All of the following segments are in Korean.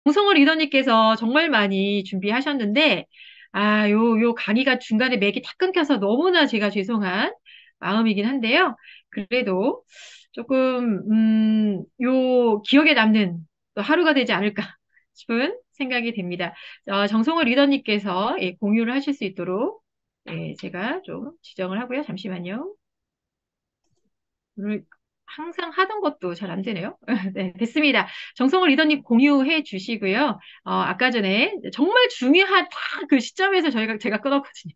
송성호 리더님께서 정말 많이 준비하셨는데, 요 강의가 중간에 맥이 다 끊겨서 너무나 제가 죄송한 마음이긴 한데요. 그래도 조금, 요 기억에 남는 또 하루가 되지 않을까 싶은 생각이 됩니다. 정성호 리더님께서 예, 공유를 하실 수 있도록 예, 제가 좀 지정을 하고요. 잠시만요. 오늘 항상 하던 것도 잘 안 되네요. 네, 됐습니다. 정성호 리더님 공유해 주시고요. 아까 전에 정말 중요한 딱 그 시점에서 제가 끊었거든요.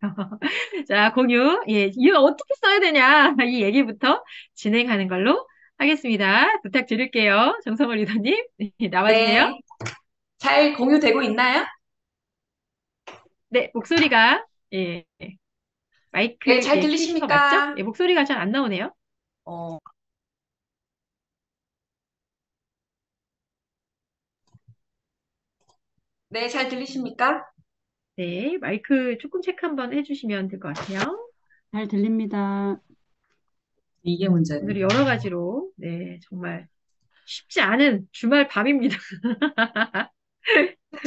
자, 공유. 예, 이거 어떻게 써야 되냐. 이 얘기부터 진행하는 걸로 하겠습니다. 부탁드릴게요. 정성호 리더님. 네, 나와주세요. 네, 잘 공유되고 있나요? 네, 목소리가, 예, 네, 마이크, 잘 예, 키신 거 맞죠? 들리십니까? 예, 목소리가 잘 안 나오네요. 어, 네, 잘 들리십니까? 네, 마이크 조금 체크 한번 해주시면 될 것 같아요. 잘 들립니다. 이게 문제네. 오늘 여러 가지로, 네, 정말 쉽지 않은 주말 밤입니다.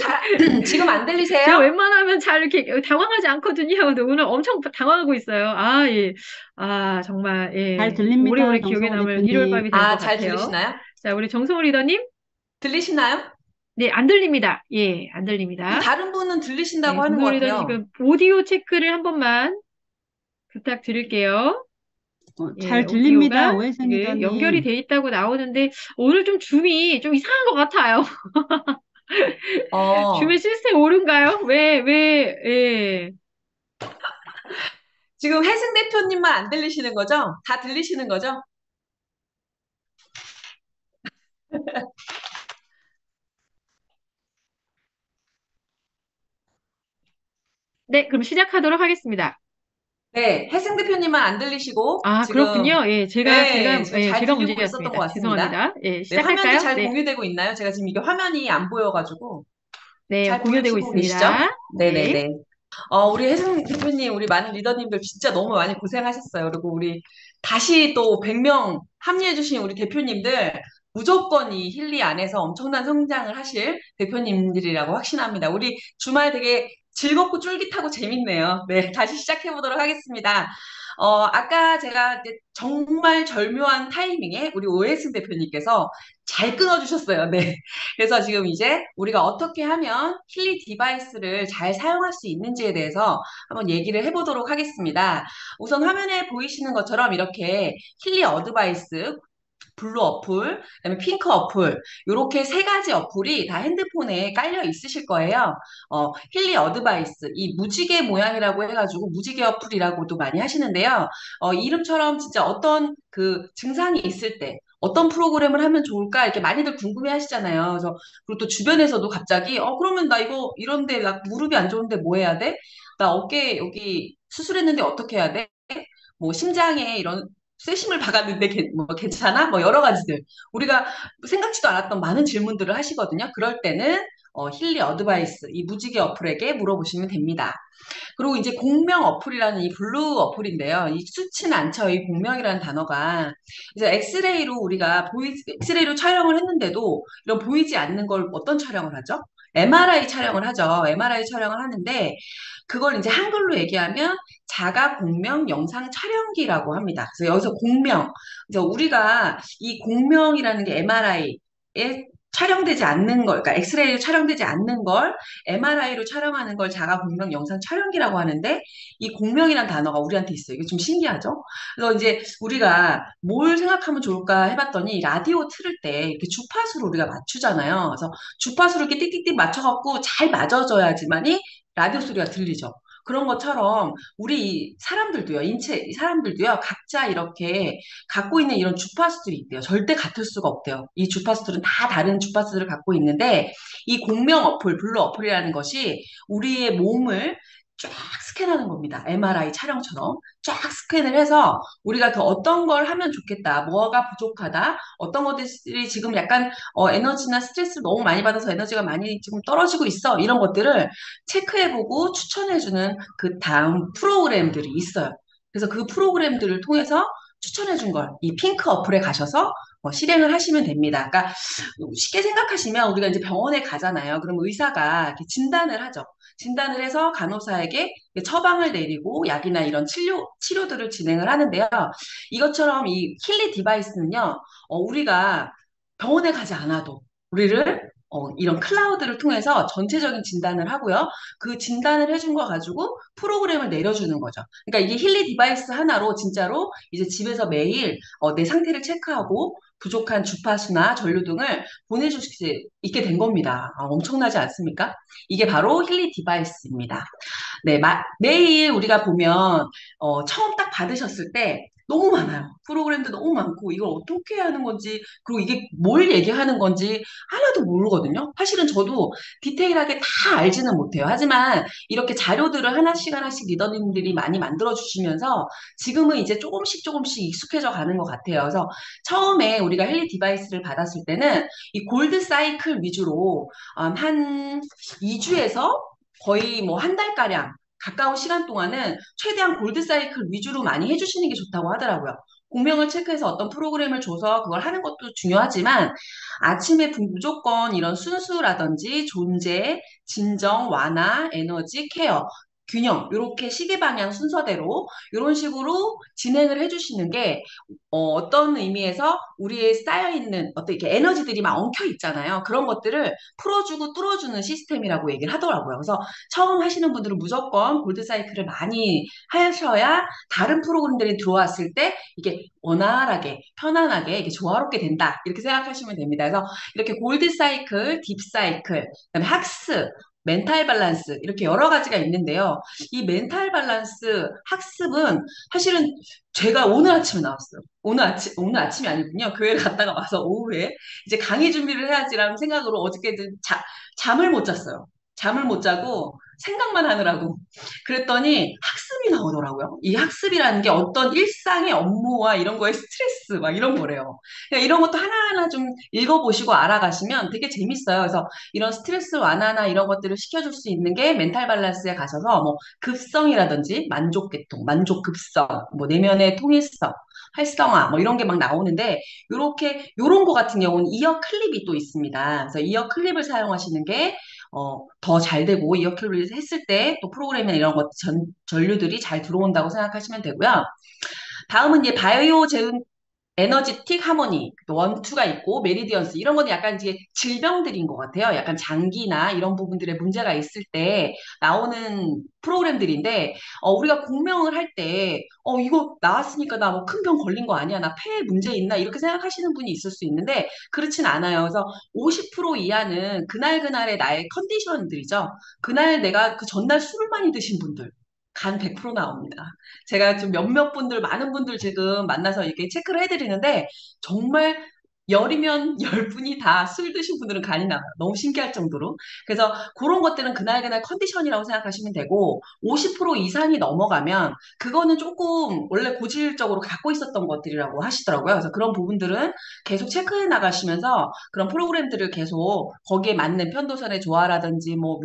잘, 지금 안 제가 들리세요? 웬만하면 잘 이렇게 당황하지 않거든요. 근데 오늘 엄청 당황하고 있어요. 예. 정말, 잘 예. 들립니다, 오래오래 기억에 정성호 남을 일요일 대표님. 밤이 될 것 아, 잘 같아요. 들리시나요? 자, 우리 정성호 리더님. 들리시나요? 네, 안 들립니다. 예, 안 들립니다. 다른 분은 네, 들리신다고 하는 것 정성호 리더님 같아요. 지금 오디오 체크를 한 번만 부탁드릴게요. 예, 잘 들립니다, 오디오가 오해성 지금 연결이 리더님. 돼 있다고 나오는데 오늘 좀 줌이 좀 이상한 것 같아요. 줌의 어, 시스템 오른가요? 예. 지금 혜승 대표님만 안 들리시는 거죠? 다 들리시는 거죠? 네, 그럼 시작하도록 하겠습니다. 네, 혜승 대표님만 안 들리시고, 지금, 그렇군요. 예, 네, 지금 잘 제가 들리고 있었던 것 문제였습니다. 같습니다. 죄송합니다. 예, 네, 화면도 시작할까요? 잘 네, 공유되고 있나요? 제가 지금 이게 화면이 안 보여가지고. 네, 잘 공유되고 보시고 계시죠? 있습니다. 네. 네네네. 우리 혜성 대표님, 우리 많은 리더님들 진짜 너무 많이 고생하셨어요. 그리고 우리 다시 또 100명 합류해주신 우리 대표님들 무조건 이 힐리 안에서 엄청난 성장을 하실 대표님들이라고 확신합니다. 우리 주말 되게 즐겁고 쫄깃하고 재밌네요. 네, 다시 시작해보도록 하겠습니다. 아까 제가 이제 정말 절묘한 타이밍에 우리 오해승 대표님께서 잘 끊어주셨어요. 네. 그래서 지금 이제 우리가 어떻게 하면 힐리 디바이스를 잘 사용할 수 있는지에 대해서 한번 얘기를 해보도록 하겠습니다. 우선 화면에 보이시는 것처럼 이렇게 힐리 어드바이스, 블루 어플, 그다음에 핑크 어플, 이렇게 세 가지 어플이 다 핸드폰에 깔려 있으실 거예요. 힐리 어드바이스, 이 무지개 모양이라고 해가지고 무지개 어플이라고도 많이 하시는데요. 이름처럼 진짜 어떤 그 증상이 있을 때 어떤 프로그램을 하면 좋을까 이렇게 많이들 궁금해 하시잖아요. 그래서 그리고 또 주변에서도 갑자기 그러면 나 이거 이런데 나 무릎이 안 좋은데 뭐 해야 돼? 나 어깨 여기 수술했는데 어떻게 해야 돼? 뭐 심장에 이런 쇠심을 박았는데 뭐 괜찮아? 뭐 여러 가지들 우리가 생각지도 않았던 많은 질문들을 하시거든요. 그럴 때는 힐리 어드바이스 이 무지개 어플에게 물어보시면 됩니다. 그리고 이제 공명 어플이라는 이 블루 어플인데요. 이 수치는 않죠. 이 공명이라는 단어가. 그래서 엑스레이로 촬영을 했는데도 이런 보이지 않는 걸 어떤 촬영을 하죠? MRI 촬영을 하죠. MRI 촬영을 하는데 그걸 이제 한글로 얘기하면 자가 공명 영상 촬영기라고 합니다. 그래서 여기서 공명, 그래서 우리가 이 공명이라는 게 MRI에 촬영되지 않는 걸, 그러니까 엑스레이로 촬영되지 않는 걸 MRI로 촬영하는 걸 자가 공명 영상 촬영기라고 하는데 이 공명이라는 단어가 우리한테 있어요. 이게 좀 신기하죠? 그래서 이제 우리가 뭘 생각하면 좋을까 해봤더니 라디오 틀을 때 이렇게 주파수를 우리가 맞추잖아요. 그래서 주파수를 이렇게 띡띡띡 맞춰갖고 잘 맞아줘야지만이 라디오 소리가 들리죠. 그런 것처럼 우리 사람들도요, 이 사람들도요, 각자 이렇게 갖고 있는 이런 주파수들이 있대요. 절대 같을 수가 없대요. 이 주파수들은 다 다른 주파수들을 갖고 있는데, 이 공명 어플, 블루 어플이라는 것이 우리의 몸을 쫙 스캔하는 겁니다. MRI 촬영처럼 쫙 스캔을 해서 우리가 더 어떤 걸 하면 좋겠다, 뭐가 부족하다, 어떤 것들이 지금 약간 에너지나 스트레스를 너무 많이 받아서 에너지가 많이 지금 떨어지고 있어. 이런 것들을 체크해보고 추천해주는 그 다음 프로그램들이 있어요. 그래서 그 프로그램들을 통해서 추천해준 걸 이 핑크 어플에 가셔서 실행을 하시면 됩니다. 그러니까 쉽게 생각하시면 우리가 이제 병원에 가잖아요. 그럼 의사가 이렇게 진단을 하죠. 진단을 해서 간호사에게 처방을 내리고 약이나 이런 치료들을 진행을 하는데요. 이것처럼 이 힐리 디바이스는요, 우리가 병원에 가지 않아도 우리를 이런 클라우드를 통해서 전체적인 진단을 하고요. 그 진단을 해준 거 가지고 프로그램을 내려주는 거죠. 그러니까 이게 힐리 디바이스 하나로 진짜로 이제 집에서 매일 내 상태를 체크하고 부족한 주파수나 전류 등을 보내줄 수 있게 된 겁니다. 엄청나지 않습니까? 이게 바로 힐리 디바이스입니다. 네, 매일 우리가 보면 처음 딱 받으셨을 때 너무 많아요. 프로그램도 너무 많고 이걸 어떻게 해야 하는 건지 그리고 이게 뭘 얘기하는 건지 하나도 모르거든요. 사실은 저도 디테일하게 다 알지는 못해요. 하지만 이렇게 자료들을 하나씩 하나씩 리더님들이 많이 만들어 주시면서 지금은 이제 조금씩 조금씩 익숙해져 가는 것 같아요. 그래서 처음에 우리가 헬리 디바이스를 받았을 때는 이 골드 사이클 위주로 한 2주에서 거의 뭐 한 달가량 가까운 시간 동안은 최대한 골드 사이클 위주로 많이 해주시는 게 좋다고 하더라고요. 공명을 체크해서 어떤 프로그램을 줘서 그걸 하는 것도 중요하지만 아침에 무조건 이런 순수라든지 존재, 진정, 완화, 에너지, 케어, 균형 이렇게 시계 방향 순서대로 이런 식으로 진행을 해주시는 게 떤 의미에서 우리의 쌓여있는 어떤 이렇게 에너지들이 막 엉켜 있잖아요. 그런 것들을 풀어주고 뚫어주는 시스템이라고 얘기를 하더라고요. 그래서 처음 하시는 분들은 무조건 골드 사이클을 많이 하셔야 다른 프로그램들이 들어왔을 때 이게 원활하게 편안하게 이게 조화롭게 된다. 이렇게 생각하시면 됩니다. 그래서 이렇게 골드 사이클, 딥 사이클, 그다음에 학습, 멘탈 밸런스 이렇게 여러 가지가 있는데요. 이 멘탈 밸런스 학습은 사실은 제가 오늘 아침에 나왔어요. 오늘 아침이 아니군요. 교회를 갔다가 와서 오후에 이제 강의 준비를 해야지라는 생각으로 어저께 잠을 못 잤어요. 잠을 못 자고 생각만 하느라고. 그랬더니 학습이 나오더라고요. 이 학습이라는 게 어떤 일상의 업무와 이런 거에 스트레스 막 이런 거래요. 그러니까 이런 것도 하나하나 좀 읽어보시고 알아가시면 되게 재밌어요. 그래서 이런 스트레스 완화나 이런 것들을 시켜줄 수 있는 게 멘탈 밸런스에 가셔서 뭐 급성이라든지 만족계통, 만족급성, 뭐 내면의 통일성, 활성화 뭐 이런 게 막 나오는데 요런 거 같은 경우는 이어 클립이 또 있습니다. 그래서 이어 클립을 사용하시는 게 더 잘 되고 이어 클립을 했을 때 또 프로그램이나 이런 것 전류들이 잘 들어온다고 생각하시면 되고요. 다음은 이제 바이오 에너지틱 하모니, 원투가 있고, 메리디언스, 이런 거는 약간 이제 질병들인 것 같아요. 약간 장기나 이런 부분들에 문제가 있을 때 나오는 프로그램들인데, 우리가 공명을 할 때, 이거 나왔으니까 나 뭐 큰 병 걸린 거 아니야? 나 폐에 문제 있나? 이렇게 생각하시는 분이 있을 수 있는데, 그렇진 않아요. 그래서 50% 이하는 그날그날의 나의 컨디션들이죠. 그날 내가 그 전날 술을 많이 드신 분들, 간 100% 나옵니다. 제가 좀 몇몇 분들, 많은 분들 지금 만나서 이렇게 체크를 해드리는데, 정말 열이면 열 분이 다 술 드신 분들은 간이 나와요. 너무 신기할 정도로. 그래서 그런 것들은 그날그날 컨디션이라고 생각하시면 되고, 50% 이상이 넘어가면, 그거는 조금 원래 고질적으로 갖고 있었던 것들이라고 하시더라고요. 그래서 그런 부분들은 계속 체크해 나가시면서 그런 프로그램들을 계속 거기에 맞는 편도선의 조화라든지, 뭐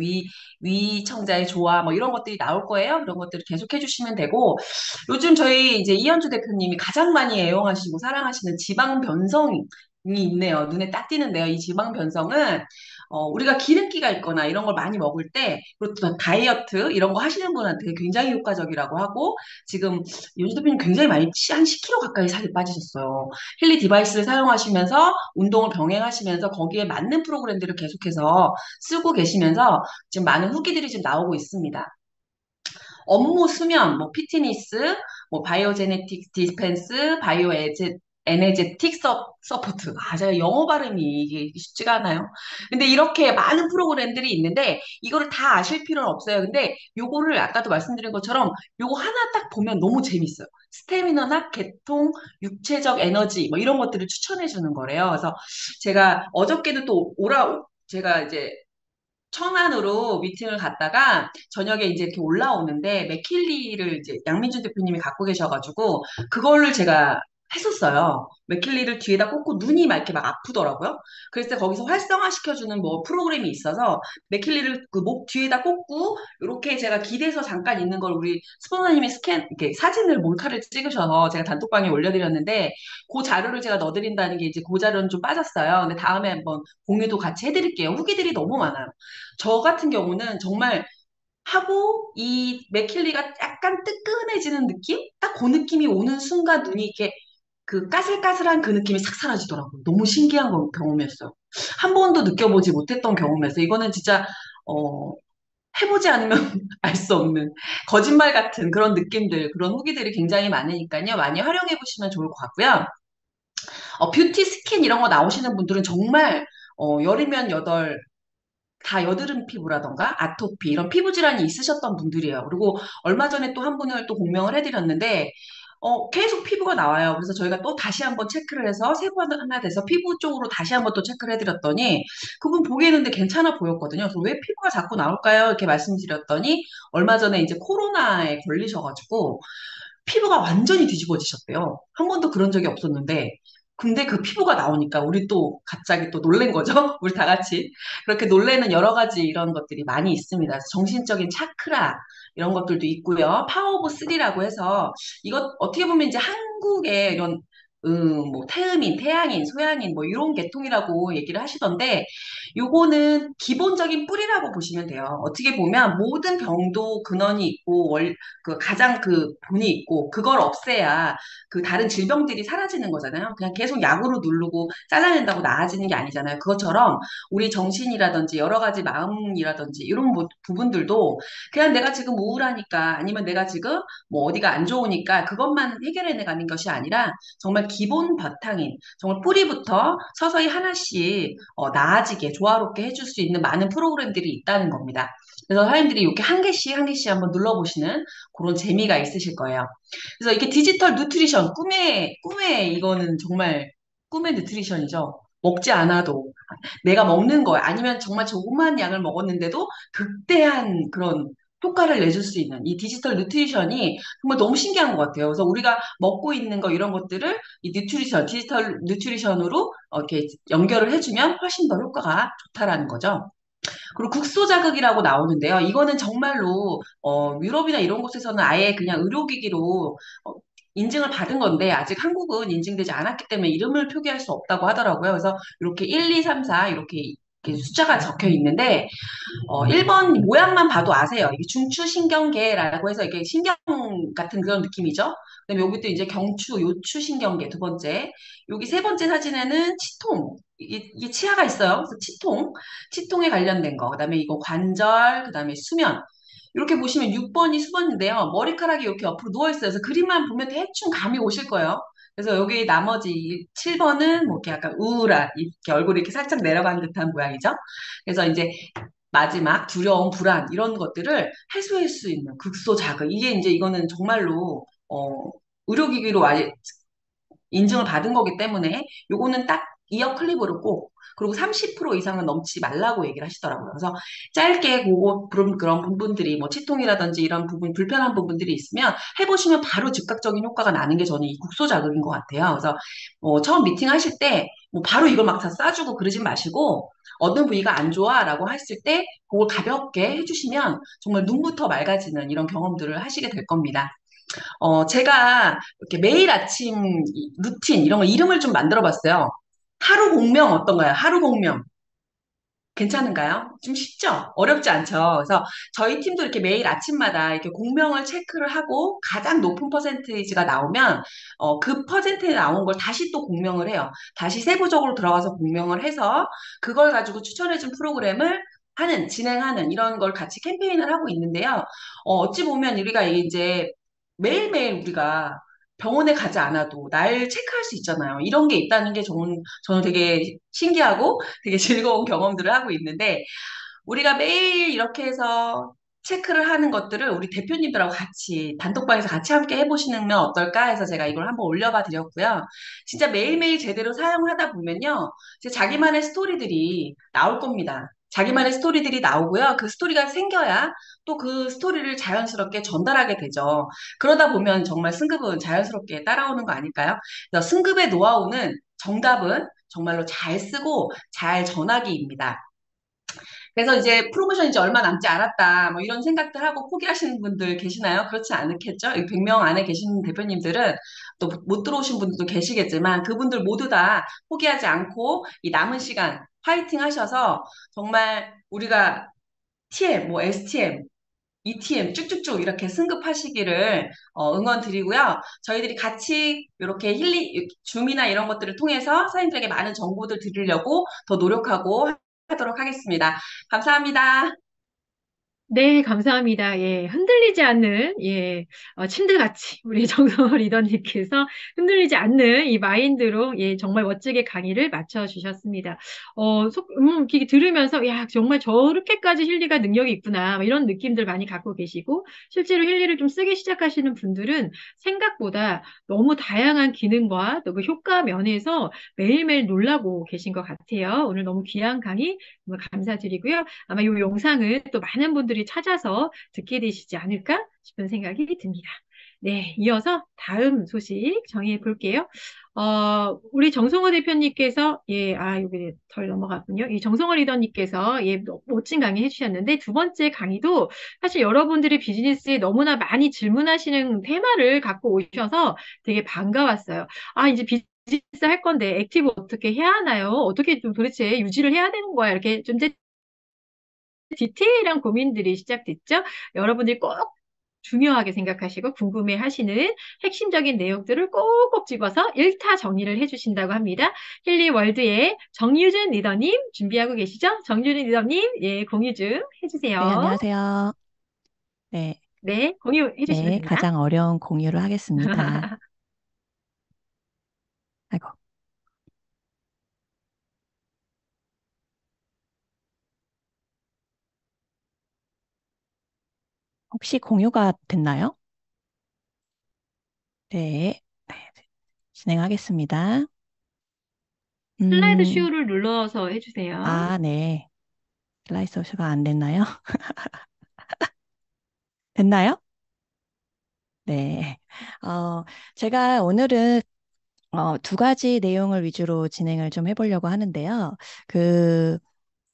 위청자의 조화, 뭐 이런 것들이 나올 거예요. 그런 것들을 계속 해주시면 되고, 요즘 저희 이제 이현주 대표님이 가장 많이 애용하시고 사랑하시는 지방 변성이 있네요. 눈에 딱 띄는데요. 이 지방 변성은 우리가 기름기가 있거나 이런 걸 많이 먹을 때, 그리고 또 다이어트 이런 거 하시는 분한테 굉장히 효과적이라고 하고, 지금 이현주 대표님 굉장히 많이 한 10kg 가까이 살이 빠지셨어요. 힐리 디바이스를 사용하시면서 운동을 병행하시면서 거기에 맞는 프로그램들을 계속해서 쓰고 계시면서 지금 많은 후기들이 지금 나오고 있습니다. 업무 수면, 뭐 피트니스, 뭐 바이오제네틱 디스펜스, 에너제틱 서포트. 제가 영어 발음이 이게 쉽지가 않아요. 근데 이렇게 많은 프로그램들이 있는데 이거를 다 아실 필요는 없어요. 근데 요거를 아까도 말씀드린 것처럼 요거 하나 딱 보면 너무 재밌어요. 스태미너나 개통, 육체적 에너지 뭐 이런 것들을 추천해 주는 거래요. 그래서 제가 어저께도 또 제가 이제 천안으로 미팅을 갔다가 저녁에 이제 이렇게 올라오는데 맥킬리를 이제 양민준 대표님이 갖고 계셔가지고 그거를 제가 했었어요. 맥킬리를 뒤에다 꽂고 눈이 막 이렇게 막 아프더라고요. 그래서 거기서 활성화시켜주는 뭐 프로그램이 있어서 맥킬리를 그 목 뒤에다 꽂고 이렇게 제가 기대서 잠깐 있는 걸 우리 스포너님이 이렇게 사진을 몰카를 찍으셔서 제가 단톡방에 올려드렸는데 그 자료를 제가 넣어드린다는 게 이제 그 자료는 좀 빠졌어요. 근데 다음에 한번 공유도 같이 해드릴게요. 후기들이 너무 많아요. 저 같은 경우는 정말 하고 이 맥킬리가 약간 뜨끈해지는 느낌? 딱 그 느낌이 오는 순간 눈이 이렇게 그 까슬까슬한 그 느낌이 싹 사라지더라고요. 너무 신기한 경험이었어요. 한 번도 느껴보지 못했던 경험이었어요. 이거는 진짜 어, 해보지 않으면 알 수 없는 거짓말 같은 그런 느낌들, 그런 후기들이 굉장히 많으니까요. 많이 활용해 보시면 좋을 것 같고요. 뷰티 스킨 이런 거 나오시는 분들은 정말 열이면 여덟 다 여드름 피부라던가 아토피 이런 피부 질환이 있으셨던 분들이에요. 그리고 얼마 전에 또 한 분을 또 공명을 해드렸는데 계속 피부가 나와요. 그래서 저희가 또 다시 한번 체크를 해서 세 번 하나 돼서 피부 쪽으로 다시 한번 또 체크를 해드렸더니 그분 보기에는 근데 괜찮아 보였거든요. 그래서 왜 피부가 자꾸 나올까요? 이렇게 말씀드렸더니 얼마 전에 이제 코로나에 걸리셔가지고 피부가 완전히 뒤집어지셨대요. 한 번도 그런 적이 없었는데. 근데 그 피부가 나오니까 우리 또 갑자기 또 놀란 거죠? 우리 다 같이. 그렇게 놀래는 여러 가지 이런 것들이 많이 있습니다. 그래서 정신적인 차크라 이런 것들도 있고요. 파워 오브 3라고 해서 이것 어떻게 보면 이제 한국의 이런 뭐 태음인, 태양인, 소양인 뭐 이런 계통이라고 얘기를 하시던데 요거는 기본적인 뿌리라고 보시면 돼요. 어떻게 보면 모든 병도 근원이 있고 그 가장 그 본이 있고 그걸 없애야 그 다른 질병들이 사라지는 거잖아요. 그냥 계속 약으로 누르고 잘라낸다고 나아지는 게 아니잖아요. 그것처럼 우리 정신이라든지 여러 가지 마음이라든지 이런 부분들도 그냥 내가 지금 우울하니까 아니면 내가 지금 뭐 어디가 안 좋으니까 그것만 해결해 나가는 것이 아니라 정말 기본 바탕인 정말 뿌리부터 서서히 하나씩 나아지게 조화롭게 해줄 수 있는 많은 프로그램들이 있다는 겁니다. 그래서 사람들이 이렇게 한 개씩 한 개씩 한번 눌러보시는 그런 재미가 있으실 거예요. 그래서 이게 디지털 누트리션, 꿈의 이거는 정말 꿈의 누트리션이죠. 먹지 않아도 내가 먹는 거 아니면 정말 조그만 양을 먹었는데도 극대한 그런 효과를 내줄 수 있는 이 디지털 뉴트리션이 정말 너무 신기한 것 같아요. 그래서 우리가 먹고 있는 거 이런 것들을 이 디지털 뉴트리션으로 이렇게 연결을 해주면 훨씬 더 효과가 좋다라는 거죠. 그리고 국소 자극이라고 나오는데요. 이거는 정말로 유럽이나 이런 곳에서는 아예 그냥 의료기기로 인증을 받은 건데 아직 한국은 인증되지 않았기 때문에 이름을 표기할 수 없다고 하더라고요. 그래서 이렇게 1, 2, 3, 4 이렇게 숫자가 적혀 있는데 1번 모양만 봐도 아세요. 이게 중추신경계라고 해서 이게 신경 같은 그런 느낌이죠. 그다음에 여기도 이제 경추, 요추 신경계 두 번째. 여기 세 번째 사진에는 치통. 이게 치아가 있어요. 그래서 치통에 관련된 거. 그다음에 이거 관절, 그다음에 수면. 이렇게 보시면 6번이 수번인데요. 머리카락이 이렇게 옆으로 누워있어요. 그래서 그림만 보면 대충 감이 오실 거예요. 그래서 여기 나머지 7번은 뭐 이렇게 약간 우울한, 이렇게 얼굴이 이렇게 살짝 내려간 듯한 모양이죠. 그래서 이제 마지막 두려움, 불안 이런 것들을 해소할 수 있는 극소 자극. 이게 이제 이거는 정말로 의료기기로 아예 인증을 받은 거기 때문에 요거는 딱 이어 클립으로 꼭 그리고 30% 이상은 넘지 말라고 얘기를 하시더라고요. 그래서 짧게 그런 부분들이 뭐 치통이라든지 이런 부분 불편한 부분들이 있으면 해보시면 바로 즉각적인 효과가 나는 게 저는 이 국소 자극인 것 같아요. 그래서 처음 미팅 하실 때 뭐 바로 이걸 막 다 싸주고 그러지 마시고 어느 부위가 안 좋아라고 했을 때 그걸 가볍게 해주시면 정말 눈부터 맑아지는 이런 경험들을 하시게 될 겁니다. 제가 이렇게 매일 아침 루틴 이런 거 이름을 좀 만들어 봤어요. 하루 공명 어떤가요? 하루 공명. 괜찮은가요? 좀 쉽죠? 어렵지 않죠? 그래서 저희 팀도 이렇게 매일 아침마다 이렇게 공명을 체크를 하고 가장 높은 퍼센테이지가 나오면 그 퍼센테이지 나온 걸 다시 또 공명을 해요. 다시 세부적으로 들어가서 공명을 해서 그걸 가지고 추천해준 프로그램을 진행하는 이런 걸 같이 캠페인을 하고 있는데요. 어찌 보면 우리가 이제 매일매일 우리가 병원에 가지 않아도 날 체크할 수 있잖아요. 이런 게 있다는 게 저는 되게 신기하고 되게 즐거운 경험들을 하고 있는데 우리가 매일 이렇게 해서 체크를 하는 것들을 우리 대표님들하고 같이 단톡방에서 같이 함께 해보시면 어떨까 해서 제가 이걸 한번 올려봐 드렸고요. 진짜 매일매일 제대로 사용을 하다 보면요. 이제 자기만의 스토리들이 나올 겁니다. 자기만의 스토리들이 나오고요. 그 스토리가 생겨야 또 그 스토리를 자연스럽게 전달하게 되죠. 그러다 보면 정말 승급은 자연스럽게 따라오는 거 아닐까요? 그래서 승급의 노하우는 정답은 정말로 잘 쓰고 잘 전하기입니다. 그래서 이제 프로모션 이제 얼마 남지 않았다, 뭐 이런 생각들 하고 포기하시는 분들 계시나요? 그렇지 않겠죠? 100명 안에 계신 대표님들은 또 못 들어오신 분들도 계시겠지만 그분들 모두 다 포기하지 않고 이 남은 시간 파이팅 하셔서 정말 우리가 TM, 뭐 STM, ETM 쭉쭉쭉 이렇게 승급하시기를 응원 드리고요. 저희들이 같이 이렇게 줌이나 이런 것들을 통해서 사장님들에게 많은 정보들 드리려고 더 노력하고 하도록 하겠습니다. 감사합니다. 네, 감사합니다. 예, 흔들리지 않는, 예, 침대같이 우리 정성호 리더님께서 흔들리지 않는 이 마인드로, 예, 정말 멋지게 강의를 마쳐주셨습니다. 이렇게 들으면서, 야, 정말 저렇게까지 힐리가 능력이 있구나, 뭐 이런 느낌들 많이 갖고 계시고, 실제로 힐리를 좀 쓰기 시작하시는 분들은 생각보다 너무 다양한 기능과 또 그 효과 면에서 매일매일 놀라고 계신 것 같아요. 오늘 너무 귀한 강의 정말 감사드리고요. 아마 이 영상은 또 많은 분들이 찾아서 듣게 되시지 않을까 싶은 생각이 듭니다. 네, 이어서 다음 소식 정해 볼게요. 우리 정성호 대표님께서, 예, 여기 덜 넘어갔군요. 이 정성호 리더님께서, 예, 멋진 강의 해주셨는데, 두 번째 강의도 사실 여러분들이 비즈니스에 너무나 많이 질문하시는 테마를 갖고 오셔서 되게 반가웠어요. 이제 비즈니스 할 건데, 액티브 어떻게 해야 하나요? 어떻게 좀 도대체 유지를 해야 되는 거야? 이렇게 좀 디테일한 고민들이 시작됐죠? 여러분들이 꼭 중요하게 생각하시고 궁금해 하시는 핵심적인 내용들을 꼭꼭 집어서 1타 정리를 해주신다고 합니다. 힐리월드의 정유준 리더님 준비하고 계시죠? 정유준 리더님, 예, 공유 좀 네, 해주세요. 안녕하세요. 네, 네, 공유해 주시면 네, 됩니다. 가장 어려운 공유를 하겠습니다. 아이고, 혹시 공유가 됐나요? 네, 네, 진행하겠습니다. 슬라이드 음, 쇼를 눌러서 해주세요. 네, 슬라이드 쇼가 안 됐나요? 됐나요? 네, 어, 제가 오늘은 두 가지 내용을 위주로 진행을 좀 해보려고 하는데요. 그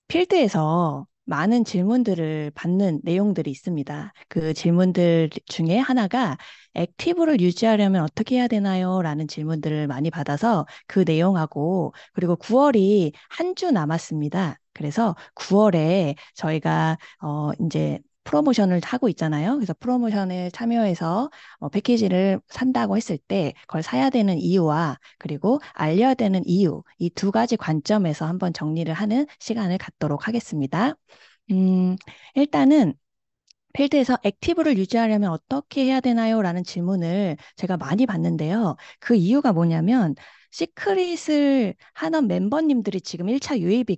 필드에서 많은 질문들을 받는 내용들이 있습니다. 그 질문들 중에 하나가 액티브를 유지하려면 어떻게 해야 되나요? 라는 질문들을 많이 받아서 그 내용하고 그리고 9월이 한 주 남았습니다. 그래서 9월에 저희가 이제 프로모션을 하고 있잖아요. 그래서 프로모션에 참여해서 패키지를 산다고 했을 때 그걸 사야 되는 이유와 그리고 알려야 되는 이유, 이 두 가지 관점에서 한번 정리를 하는 시간을 갖도록 하겠습니다. 음, 일단은 필드에서 액티브를 유지하려면 어떻게 해야 되나요? 라는 질문을 제가 많이 받는데요. 그 이유가 뭐냐면 시크릿을 하는 멤버님들이 지금 1차 유입이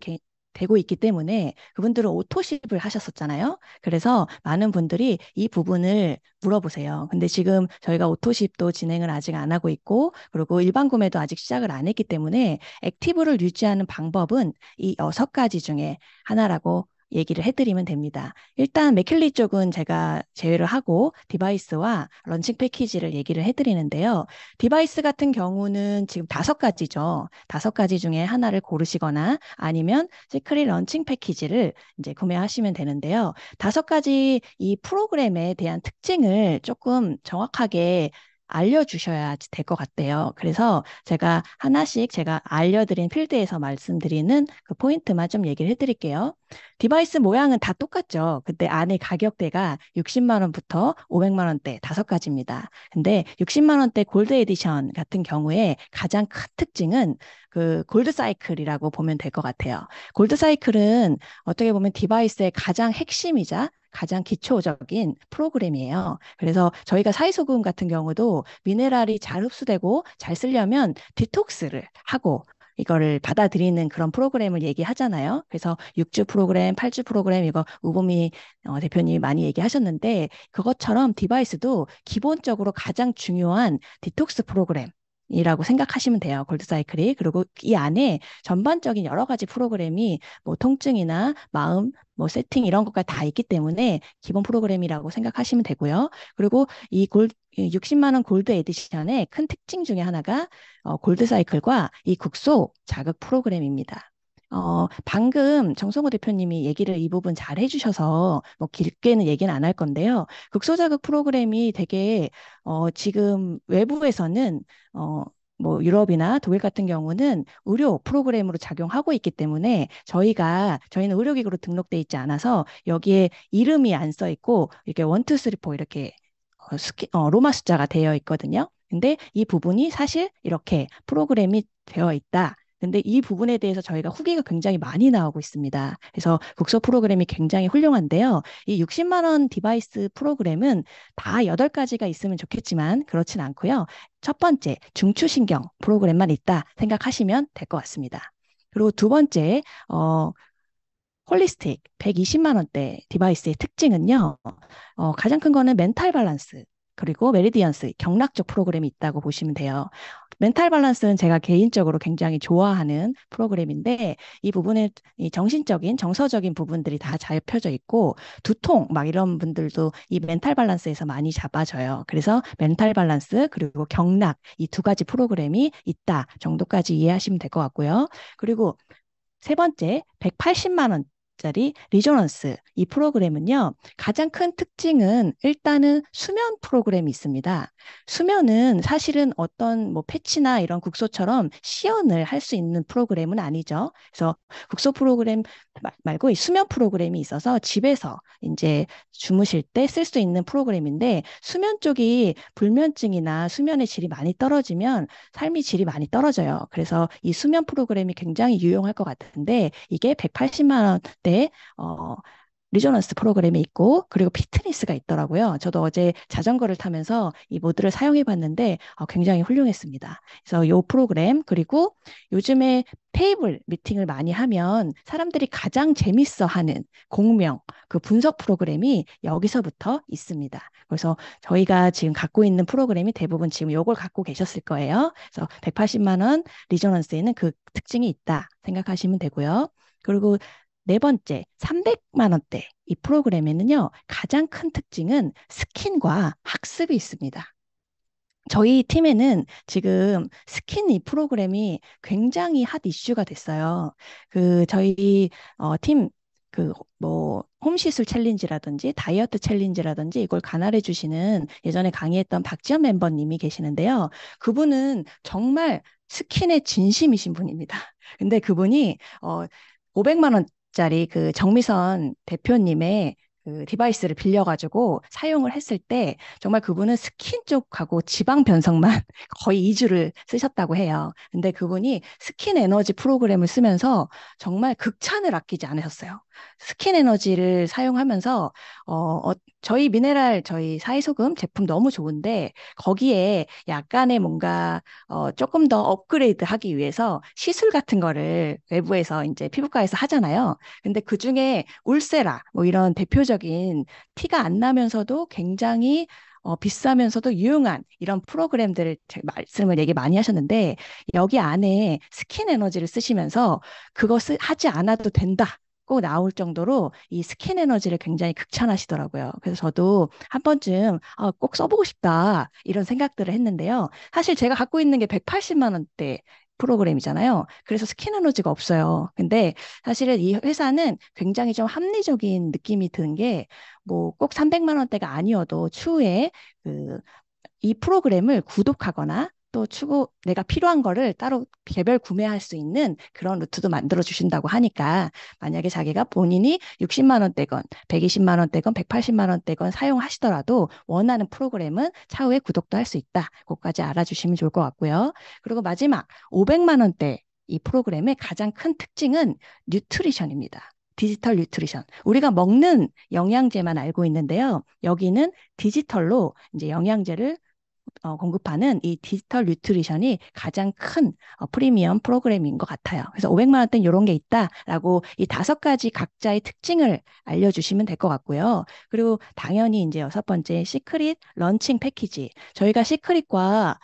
되고 있기 때문에 그분들은 오토십을 하셨었잖아요. 그래서 많은 분들이 이 부분을 물어보세요. 근데 지금 저희가 오토십도 진행을 아직 안 하고 있고 그리고 일반 구매도 아직 시작을 안 했기 때문에 액티브를 유지하는 방법은 이 6가지 중에 하나라고 얘기를 해드리면 됩니다. 일단 맥킬리 쪽은 제가 제외를 하고 디바이스와 런칭 패키지를 얘기를 해드리는데요. 디바이스 같은 경우는 지금 5가지죠. 5가지 중에 하나를 고르시거나 아니면 시크릿 런칭 패키지를 이제 구매하시면 되는데요. 5가지 이 프로그램에 대한 특징을 조금 정확하게 알려주셔야 될 것 같아요. 그래서 제가 하나씩 제가 알려드린 필드에서 말씀드리는 그 포인트만 좀 얘기를 해드릴게요. 디바이스 모양은 다 똑같죠. 근데 안에 가격대가 60만 원부터 500만 원대 5가지입니다. 근데 60만 원대 골드 에디션 같은 경우에 가장 큰 특징은 그 골드 사이클이라고 보면 될 것 같아요. 골드 사이클은 어떻게 보면 디바이스의 가장 핵심이자 가장 기초적인 프로그램이에요. 그래서 저희가 사이소금 같은 경우도 미네랄이 잘 흡수되고 잘 쓰려면 디톡스를 하고 이거를 받아들이는 그런 프로그램을 얘기하잖아요. 그래서 6주 프로그램, 8주 프로그램 이거 우보미 대표님이 많이 얘기하셨는데 그것처럼 디바이스도 기본적으로 가장 중요한 디톡스 프로그램 이라고 생각하시면 돼요. 골드사이클이. 그리고 이 안에 전반적인 여러 가지 프로그램이 뭐 통증이나 마음, 뭐 세팅 이런 것까지 다 있기 때문에 기본 프로그램이라고 생각하시면 되고요. 그리고 이 60만 원 골드 에디션의 큰 특징 중에 하나가 골드사이클과 이 국소 자극 프로그램입니다. 방금 정성호 대표님이 얘기를 이 부분 잘 해주셔서 뭐 길게는 얘기는 안 할 건데요. 극소자극 프로그램이 되게 지금 외부에서는 뭐 유럽이나 독일 같은 경우는 의료 프로그램으로 작용하고 있기 때문에 저희는 의료기구로 등록돼 있지 않아서 여기에 이름이 안 써 있고 이렇게 1, 2, 3, 4 이렇게 로마 숫자가 되어 있거든요. 근데 이 부분이 사실 이렇게 프로그램이 되어 있다. 근데 이 부분에 대해서 저희가 후기가 굉장히 많이 나오고 있습니다. 그래서 국소 프로그램이 굉장히 훌륭한데요. 이 60만 원 디바이스 프로그램은 다 8가지가 있으면 좋겠지만 그렇진 않고요. 첫 번째, 중추신경 프로그램만 있다 생각하시면 될 것 같습니다. 그리고 두 번째, 홀리스틱 120만 원대 디바이스의 특징은요. 가장 큰 거는 멘탈 밸런스 그리고 메리디언스 경락적 프로그램이 있다고 보시면 돼요. 멘탈 밸런스는 제가 개인적으로 굉장히 좋아하는 프로그램인데 이 부분에 이 정서적인 부분들이 다 잘 펴져 있고 두통 막 이런 분들도 이 멘탈 밸런스에서 많이 잡아줘요. 그래서 멘탈 밸런스 그리고 경락 이 두 가지 프로그램이 있다 정도까지 이해하시면 될 것 같고요. 그리고 세 번째, 180만 원짜리 리조넌스. 이 프로그램은요, 가장 큰 특징은 일단은 수면 프로그램이 있습니다. 수면은 사실은 어떤 뭐 패치나 이런 국소처럼 시연을 할 수 있는 프로그램은 아니죠. 그래서 국소 프로그램 말고 이 수면 프로그램이 있어서 집에서 이제 주무실 때 쓸 수 있는 프로그램인데 수면 쪽이 불면증이나 수면의 질이 많이 떨어지면 삶의 질이 많이 떨어져요. 그래서 이 수면 프로그램이 굉장히 유용할 것 같은데 이게 180만 원대 리조넌스 프로그램이 있고 그리고 피트니스가 있더라고요. 저도 어제 자전거를 타면서 이 모드를 사용해 봤는데 굉장히 훌륭했습니다. 그래서 이 프로그램 그리고 요즘에 테이블 미팅을 많이 하면 사람들이 가장 재밌어 하는 공명 그 분석 프로그램이 여기서부터 있습니다. 그래서 저희가 지금 갖고 있는 프로그램이 대부분 지금 요걸 갖고 계셨을 거예요. 그래서 180만 원 리조넌스에는 그 특징이 있다 생각하시면 되고요. 그리고 네 번째, 300만 원대 이 프로그램에는요, 가장 큰 특징은 스킨과 학습이 있습니다. 저희 팀에는 지금 스킨 이 프로그램이 굉장히 핫 이슈가 됐어요. 저희 팀 뭐 홈시술 챌린지라든지 다이어트 챌린지라든지 이걸 관할해 주시는 예전에 강의했던 박지연 멤버님이 계시는데요. 그분은 정말 스킨에 진심이신 분입니다. 근데 그분이 500만 원짜리 그 정미선 대표님의 그 디바이스를 빌려가지고 사용을 했을 때 정말 그분은 스킨 쪽하고 지방 변성만 거의 2주를 쓰셨다고 해요. 근데 그분이 스킨 에너지 프로그램을 쓰면서 정말 극찬을 아끼지 않으셨어요. 스킨 에너지를 사용하면서 저희 사이소금 제품 너무 좋은데 거기에 약간의 뭔가 조금 더 업그레이드 하기 위해서 시술 같은 거를 외부에서 이제 피부과에서 하잖아요. 근데 그중에 울세라 뭐 이런 대표적인 티가 안 나면서도 굉장히 비싸면서도 유용한 이런 프로그램들을 말씀을 얘기 많이 하셨는데 여기 안에 스킨 에너지를 쓰시면서 그것을 하지 않아도 된다. 꼭 나올 정도로 이 스킨 에너지를 굉장히 극찬하시더라고요. 그래서 저도 한 번쯤 꼭 써보고 싶다 이런 생각들을 했는데요. 사실 제가 갖고 있는 게 180만 원대 프로그램이잖아요. 그래서 스킨 에너지가 없어요. 근데 사실은 이 회사는 굉장히 좀 합리적인 느낌이 드는 게 뭐 꼭 300만 원대가 아니어도 추후에 이 프로그램을 구독하거나 또 내가 필요한 거를 따로 개별 구매할 수 있는 그런 루트도 만들어 주신다고 하니까 만약에 자기가 본인이 60만 원대건 120만 원대건 180만 원대건 사용하시더라도 원하는 프로그램은 차후에 구독도 할 수 있다. 그것까지 알아주시면 좋을 것 같고요. 그리고 마지막 500만 원대 이 프로그램의 가장 큰 특징은 뉴트리션입니다. 디지털 뉴트리션. 우리가 먹는 영양제만 알고 있는데요. 여기는 디지털로 이제 영양제를 공급하는 이 디지털 뉴트리션이 가장 큰 프리미엄 프로그램인 것 같아요. 그래서 500만 원대는 이런 게 있다라고 이 5가지 각자의 특징을 알려주시면 될 것 같고요. 그리고 당연히 이제 6번째 시크릿 런칭 패키지. 저희가 시크릿과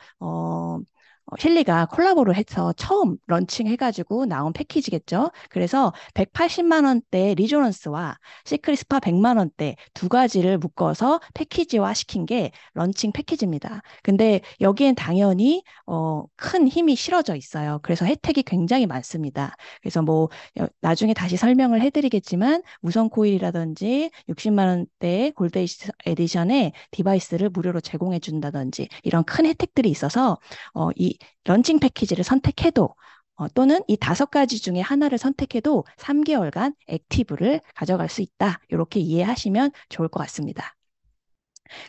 힐리가 콜라보를 해서 처음 런칭해가지고 나온 패키지겠죠. 그래서 180만 원대 리조넌스와 시크릿스파 100만 원대 두 가지를 묶어서 패키지화 시킨 게 런칭 패키지입니다. 근데 여기엔 당연히 큰 힘이 실어져 있어요. 그래서 혜택이 굉장히 많습니다. 그래서 뭐 나중에 다시 설명을 해드리겠지만 무선 코일이라든지 60만 원대 골드 에디션의 디바이스를 무료로 제공해 준다든지 이런 큰 혜택들이 있어서 이 런칭 패키지를 선택해도 또는 이 5가지 중에 하나를 선택해도 3개월간 액티브를 가져갈 수 있다. 이렇게 이해하시면 좋을 것 같습니다.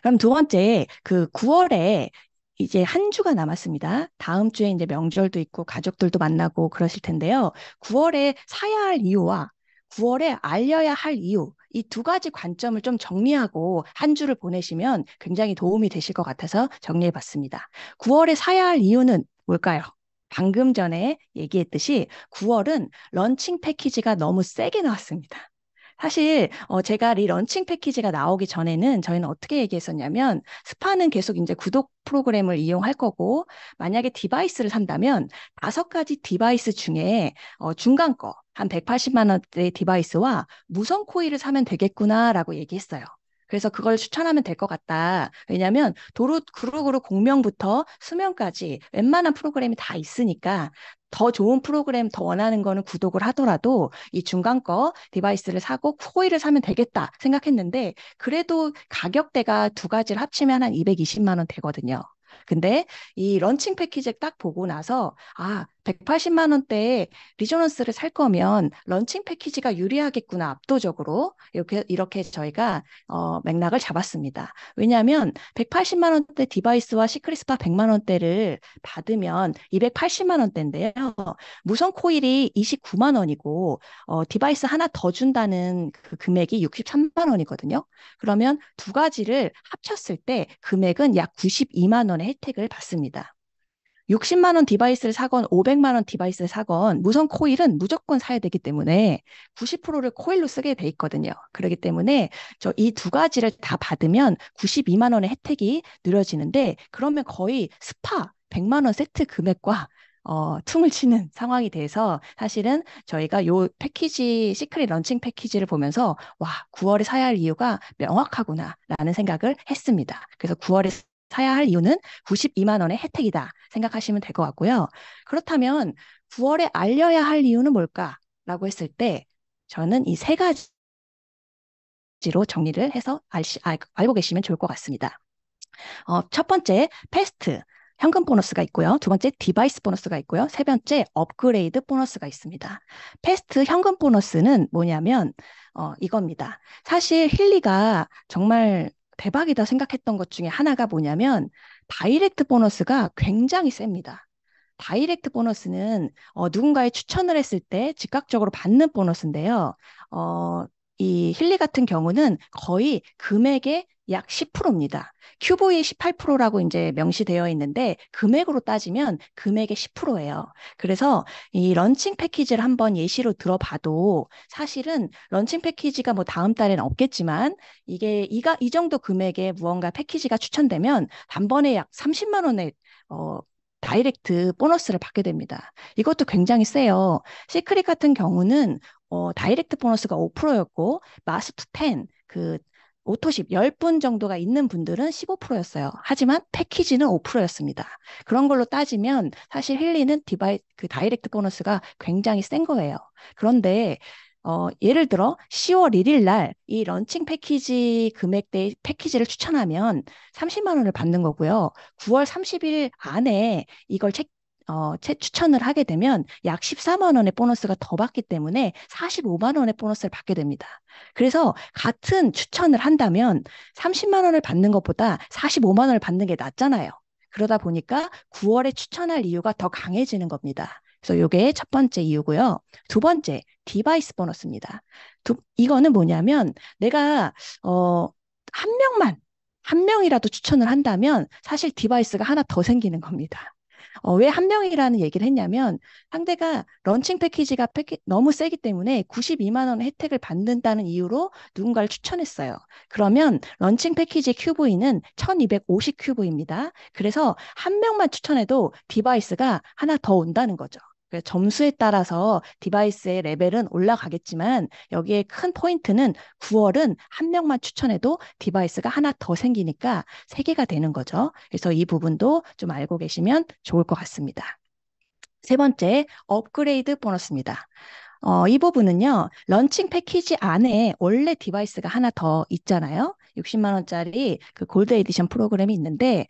그럼 두 번째, 그 9월에 이제 한 주가 남았습니다. 다음 주에 이제 명절도 있고 가족들도 만나고 그러실 텐데요. 9월에 사야 할 이유와 9월에 알려야 할 이유, 이 두 가지 관점을 좀 정리하고 한 주를 보내시면 굉장히 도움이 되실 것 같아서 정리해 봤습니다. 9월에 사야 할 이유는 뭘까요? 방금 전에 얘기했듯이 9월은 런칭 패키지가 너무 세게 나왔습니다. 사실 제가 이 런칭 패키지가 나오기 전에는 저희는 어떻게 얘기했었냐면 스파는 계속 이제 구독 프로그램을 이용할 거고 만약에 디바이스를 산다면 5가지 디바이스 중에 중간 거 한 180만 원대 디바이스와 무선 코일을 사면 되겠구나라고 얘기했어요. 그래서 그걸 추천하면 될 것 같다. 왜냐하면 그룹으로 공명부터 수명까지 웬만한 프로그램이 다 있으니까 더 좋은 프로그램 더 원하는 거는 구독을 하더라도 이 중간 거 디바이스를 사고 코일을 사면 되겠다 생각했는데 그래도 가격대가 두 가지를 합치면 한 220만 원 되거든요. 근데 이 런칭 패키지 딱 보고 나서 180만 원대에 리조넌스를 살 거면 런칭 패키지가 유리하겠구나 압도적으로 이렇게 저희가 맥락을 잡았습니다. 왜냐하면 180만 원대 디바이스와 시크릿스파 100만 원대를 받으면 280만 원대인데요. 무선 코일이 29만 원이고 디바이스 하나 더 준다는 그 금액이 63만 원이거든요. 그러면 두 가지를 합쳤을 때 금액은 약 92만 원의 혜택을 받습니다. 60만 원 디바이스를 사건 500만 원 디바이스를 사건 무선 코일은 무조건 사야 되기 때문에 90%를 코일로 쓰게 돼 있거든요. 그렇기 때문에 저 이 두 가지를 다 받으면 92만 원의 혜택이 누려지는데 그러면 거의 스파 100만 원 세트 금액과 퉁을 치는 상황이 돼서 사실은 저희가 요 패키지 시크릿 런칭 패키지를 보면서 9월에 사야 할 이유가 명확하구나라는 생각을 했습니다. 그래서 9월에 사야 할 이유는 92만 원의 혜택이다 생각하시면 될 것 같고요. 그렇다면 9월에 알려야 할 이유는 뭘까라고 했을 때 저는 이 세 가지로 정리를 해서 알고 계시면 좋을 것 같습니다. 첫 번째, 패스트. 현금 보너스가 있고요. 두 번째, 디바이스 보너스가 있고요. 세 번째, 업그레이드 보너스가 있습니다. 패스트 현금 보너스는 뭐냐면 이겁니다. 사실 힐리가 정말 대박이다 생각했던 것 중에 하나가 뭐냐면 다이렉트 보너스가 굉장히 셉니다. 다이렉트 보너스는 누군가의 추천을 했을 때 즉각적으로 받는 보너스인데요. 이 힐리 같은 경우는 거의 금액의 약 10%입니다. QV 18%라고 이제 명시되어 있는데 금액으로 따지면 금액의 10%예요. 그래서 이 런칭 패키지를 한번 예시로 들어봐도 사실은 런칭 패키지가 뭐 다음 달에는 없겠지만 이 정도 금액의 무언가 패키지가 추천되면 단번에 약 30만 원의 다이렉트 보너스를 받게 됩니다. 이것도 굉장히 세요. 시크릿 같은 경우는 다이렉트 보너스가 5%였고 마스터 10, 그 오토십 10분 정도가 있는 분들은 15%였어요. 하지만 패키지는 5%였습니다. 그런 걸로 따지면 사실 힐리는 그 다이렉트 보너스가 굉장히 센 거예요. 그런데 예를 들어 10월 1일 날 이 런칭 패키지 금액대 패키지를 추천하면 30만 원을 받는 거고요. 9월 30일 안에 이걸 추천을 하게 되면 약 14만 원의 보너스가 더 받기 때문에 45만 원의 보너스를 받게 됩니다. 그래서 같은 추천을 한다면 30만 원을 받는 것보다 45만 원을 받는 게 낫잖아요. 그러다 보니까 9월에 추천할 이유가 더 강해지는 겁니다. 그래서 이게 첫 번째 이유고요. 두 번째, 디바이스 보너스입니다. 이거는 뭐냐면 내가 한 명이라도 추천을 한다면 사실 디바이스가 하나 더 생기는 겁니다. 왜 한 명이라는 얘기를 했냐면 상대가 런칭 패키지가 너무 세기 때문에 92만 원 혜택을 받는다는 이유로 누군가를 추천했어요. 그러면 런칭 패키지 QV는 1250 QV입니다. 그래서 한 명만 추천해도 디바이스가 하나 더 온다는 거죠. 점수에 따라서 디바이스의 레벨은 올라가겠지만 여기에 큰 포인트는 9월은 한 명만 추천해도 디바이스가 하나 더 생기니까 세 개가 되는 거죠. 그래서 이 부분도 좀 알고 계시면 좋을 것 같습니다. 세 번째, 업그레이드 보너스입니다. 이 부분은요, 런칭 패키지 안에 원래 디바이스가 하나 더 있잖아요. 60만 원짜리 그 골드 에디션 프로그램이 있는데,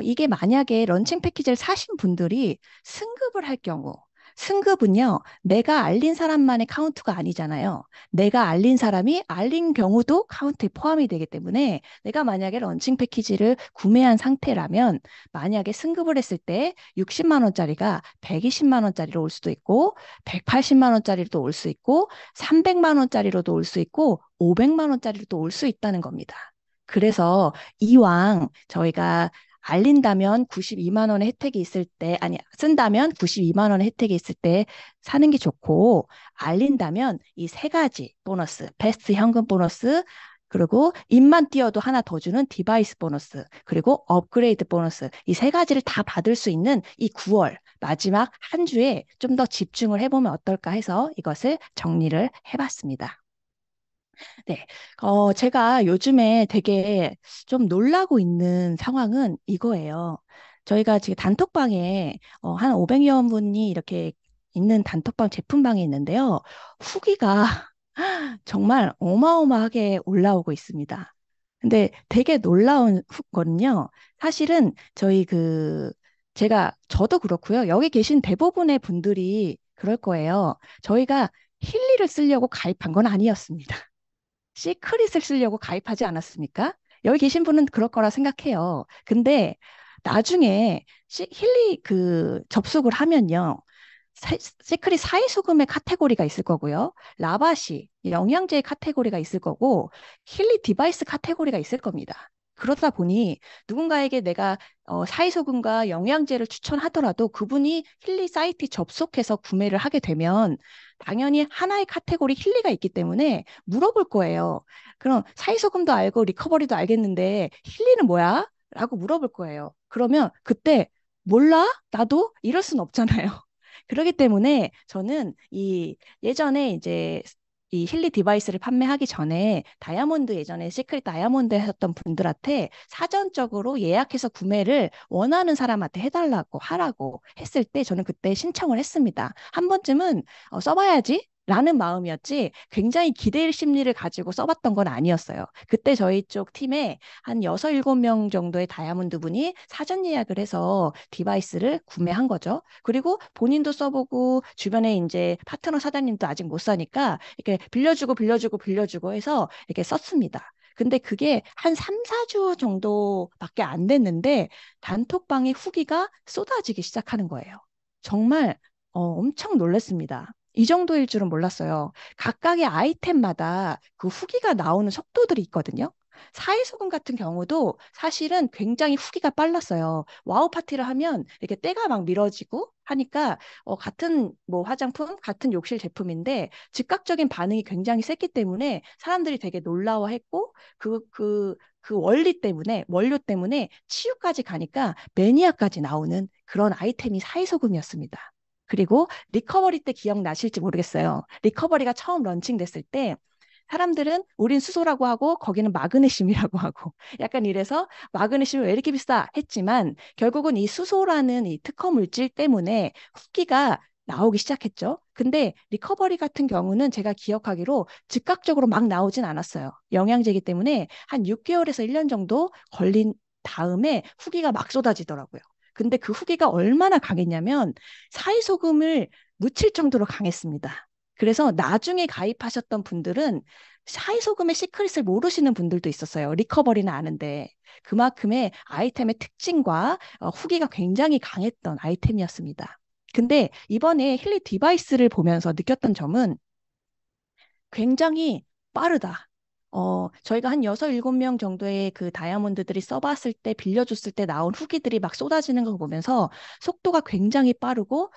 이게 만약에 런칭 패키지를 사신 분들이 승급을 할 경우, 승급은요, 내가 알린 사람만의 카운트가 아니잖아요. 내가 알린 사람이 알린 경우도 카운트에 포함이 되기 때문에 내가 만약에 런칭 패키지를 구매한 상태라면 만약에 승급을 했을 때 60만 원짜리가 120만 원짜리로 올 수도 있고 180만 원짜리로도 올 수 있고 300만 원짜리로도 올 수 있고 500만 원짜리로도 올 수 있다는 겁니다. 그래서 이왕 저희가 알린다면 92만 원의 혜택이 있을 때, 아니, 쓴다면 92만 원의 혜택이 있을 때 사는 게 좋고, 알린다면 이 세 가지 보너스, 베스트 현금 보너스, 그리고 입만 띄어도 하나 더 주는 디바이스 보너스, 그리고 업그레이드 보너스, 이 세 가지를 다 받을 수 있는 이 9월 마지막 한 주에 좀 더 집중을 해보면 어떨까 해서 이것을 정리를 해봤습니다. 네, 제가 요즘에 되게 좀 놀라고 있는 상황은 이거예요. 저희가 지금 단톡방에 한 500여 분이 이렇게 있는 단톡방 제품방에 있는데요. 후기가 정말 어마어마하게 올라오고 있습니다. 근데 되게 놀라운 거는요. 사실은 저도 그렇고요. 여기 계신 대부분의 분들이 그럴 거예요. 저희가 힐리를 쓰려고 가입한 건 아니었습니다. 시크릿을 쓰려고 가입하지 않았습니까? 여기 계신 분은 그럴 거라 생각해요. 근데 나중에 힐리 접속을 하면요. 시크릿 사이소금의 카테고리가 있을 거고요. 라바시, 영양제의 카테고리가 있을 거고, 힐리 디바이스 카테고리가 있을 겁니다. 그러다 보니 누군가에게 내가 사이소금과 영양제를 추천하더라도 그분이 힐리 사이트 접속해서 구매를 하게 되면 당연히 하나의 카테고리 힐리가 있기 때문에 물어볼 거예요. 그럼 사이소금도 알고 리커버리도 알겠는데 힐리는 뭐야? 라고 물어볼 거예요. 그러면 그때 몰라? 나도? 이럴 순 없잖아요. 그렇기 때문에 저는 예전에 이제 이 힐리 디바이스를 판매하기 전에 다이아몬드 예전에 시크릿 다이아몬드 하셨던 분들한테 사전적으로 예약해서 구매를 원하는 사람한테 해달라고 하라고 했을 때 저는 그때 신청을 했습니다. 한 번쯤은 써봐야지 라는 마음이었지 굉장히 기대의 심리를 가지고 써봤던 건 아니었어요. 그때 저희 쪽 팀에 한 6, 7명 정도의 다이아몬드 분이 사전 예약을 해서 디바이스를 구매한 거죠. 그리고 본인도 써보고 주변에 이제 파트너 사장님도 아직 못 사니까 이렇게 빌려주고 해서 이렇게 썼습니다. 근데 그게 한 3, 4주 정도밖에 안 됐는데 단톡방에 후기가 쏟아지기 시작하는 거예요. 정말 엄청 놀랐습니다. 이 정도일 줄은 몰랐어요. 각각의 아이템마다 그 후기가 나오는 속도들이 있거든요. 사이소금 같은 경우도 사실은 굉장히 후기가 빨랐어요. 와우 파티를 하면 이렇게 때가 막 밀어지고 하니까 같은 뭐 화장품, 같은 욕실 제품인데 즉각적인 반응이 굉장히 셌기 때문에 사람들이 되게 놀라워했고 그 원료 때문에 치유까지 가니까 매니아까지 나오는 그런 아이템이 사이소금이었습니다. 그리고 리커버리 때 기억나실지 모르겠어요. 리커버리가 처음 런칭됐을 때 사람들은 우린 수소라고 하고 거기는 마그네슘이라고 하고 약간 이래서 마그네슘이 왜 이렇게 비싸 했지만 결국은 이 수소라는 이 특허 물질 때문에 후기가 나오기 시작했죠. 근데 리커버리 같은 경우는 제가 기억하기로 즉각적으로 막 나오진 않았어요. 영양제이기 때문에 한 6개월에서 1년 정도 걸린 다음에 후기가 막 쏟아지더라고요. 근데 그 후기가 얼마나 강했냐면 사이소금을 묻힐 정도로 강했습니다. 그래서 나중에 가입하셨던 분들은 사이소금의 시크릿을 모르시는 분들도 있었어요. 리커버리는 아는데 그만큼의 아이템의 특징과 후기가 굉장히 강했던 아이템이었습니다. 근데 이번에 힐리 디바이스를 보면서 느꼈던 점은 굉장히 빠르다. 저희가 한 6, 7명 정도의 그 다이아몬드들이 써봤을 때, 빌려줬을 때 나온 후기들이 막 쏟아지는 거 보면서 속도가 굉장히 빠르고,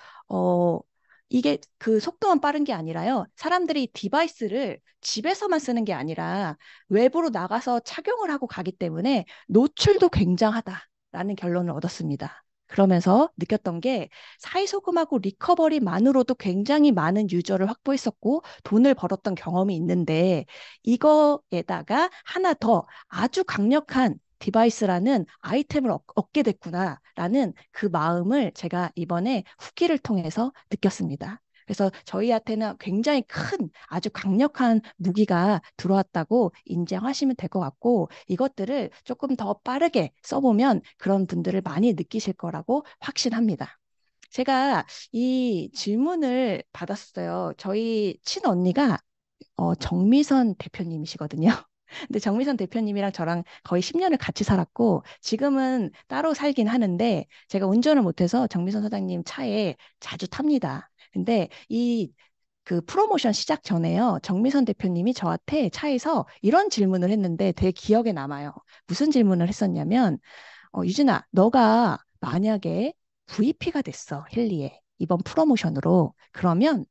이게 그 속도만 빠른 게 아니라요. 사람들이 디바이스를 집에서만 쓰는 게 아니라 외부로 나가서 착용을 하고 가기 때문에 노출도 굉장하다라는 결론을 얻었습니다. 그러면서 느꼈던 게 사이소금하고 리커버리만으로도 굉장히 많은 유저를 확보했었고 돈을 벌었던 경험이 있는데 이거에다가 하나 더 아주 강력한 디바이스라는 아이템을 얻게 됐구나라는 그 마음을 제가 이번에 후기를 통해서 느꼈습니다. 그래서 저희한테는 굉장히 큰 아주 강력한 무기가 들어왔다고 인정하시면 될 것 같고 이것들을 조금 더 빠르게 써보면 그런 분들을 많이 느끼실 거라고 확신합니다. 제가 이 질문을 받았어요. 저희 친언니가 정미선 대표님이시거든요. 근데 정미선 대표님이랑 저랑 거의 10년을 같이 살았고 지금은 따로 살긴 하는데 제가 운전을 못해서 정미선 사장님 차에 자주 탑니다. 근데 이 그 프로모션 시작 전에요. 정미선 대표님이 저한테 차에서 이런 질문을 했는데 되게 기억에 남아요. 무슨 질문을 했었냐면 유진아, 너가 만약에 VP가 됐어, 힐리에. 이번 프로모션으로. 그러면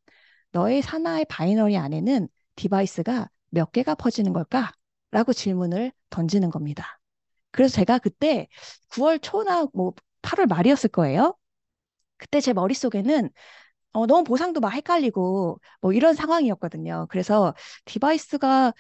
너의 사나의 바이너리 안에는 디바이스가 몇 개가 퍼지는 걸까? 라고 질문을 던지는 겁니다. 그래서 제가 그때 9월 초나 뭐 8월 말이었을 거예요. 그때 제 머릿속에는 너무 보상도 막 헷갈리고 뭐 이런 상황이었거든요. 그래서 디바이스가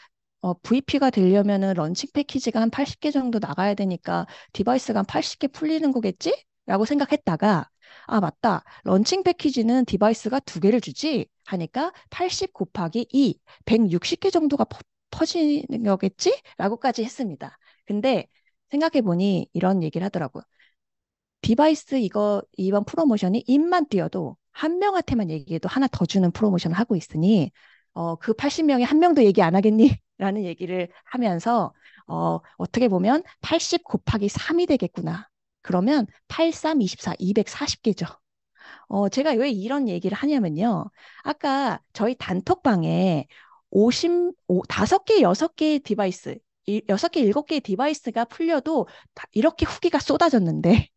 VP가 되려면은 런칭 패키지가 한 80개 정도 나가야 되니까 디바이스가 한 80개 풀리는 거겠지? 라고 생각했다가 아, 맞다. 런칭 패키지는 디바이스가 2개를 주지? 하니까 80 곱하기 2, 160개 정도가 퍼지는 거겠지? 라고까지 했습니다. 근데 생각해보니 이런 얘기를 하더라고요. 디바이스 이번 프로모션이 입만 띄어도 한 명한테만 얘기해도 하나 더 주는 프로모션을 하고 있으니 그 80명에 한 명도 얘기 안 하겠니? 라는 얘기를 하면서 어떻게 보면 80 곱하기 3이 되겠구나. 그러면 8, 3, 24, 240개죠. 제가 왜 이런 얘기를 하냐면요. 아까 저희 단톡방에 5개, 6개의 디바이스, 6개, 7개의 디바이스가 풀려도 이렇게 후기가 쏟아졌는데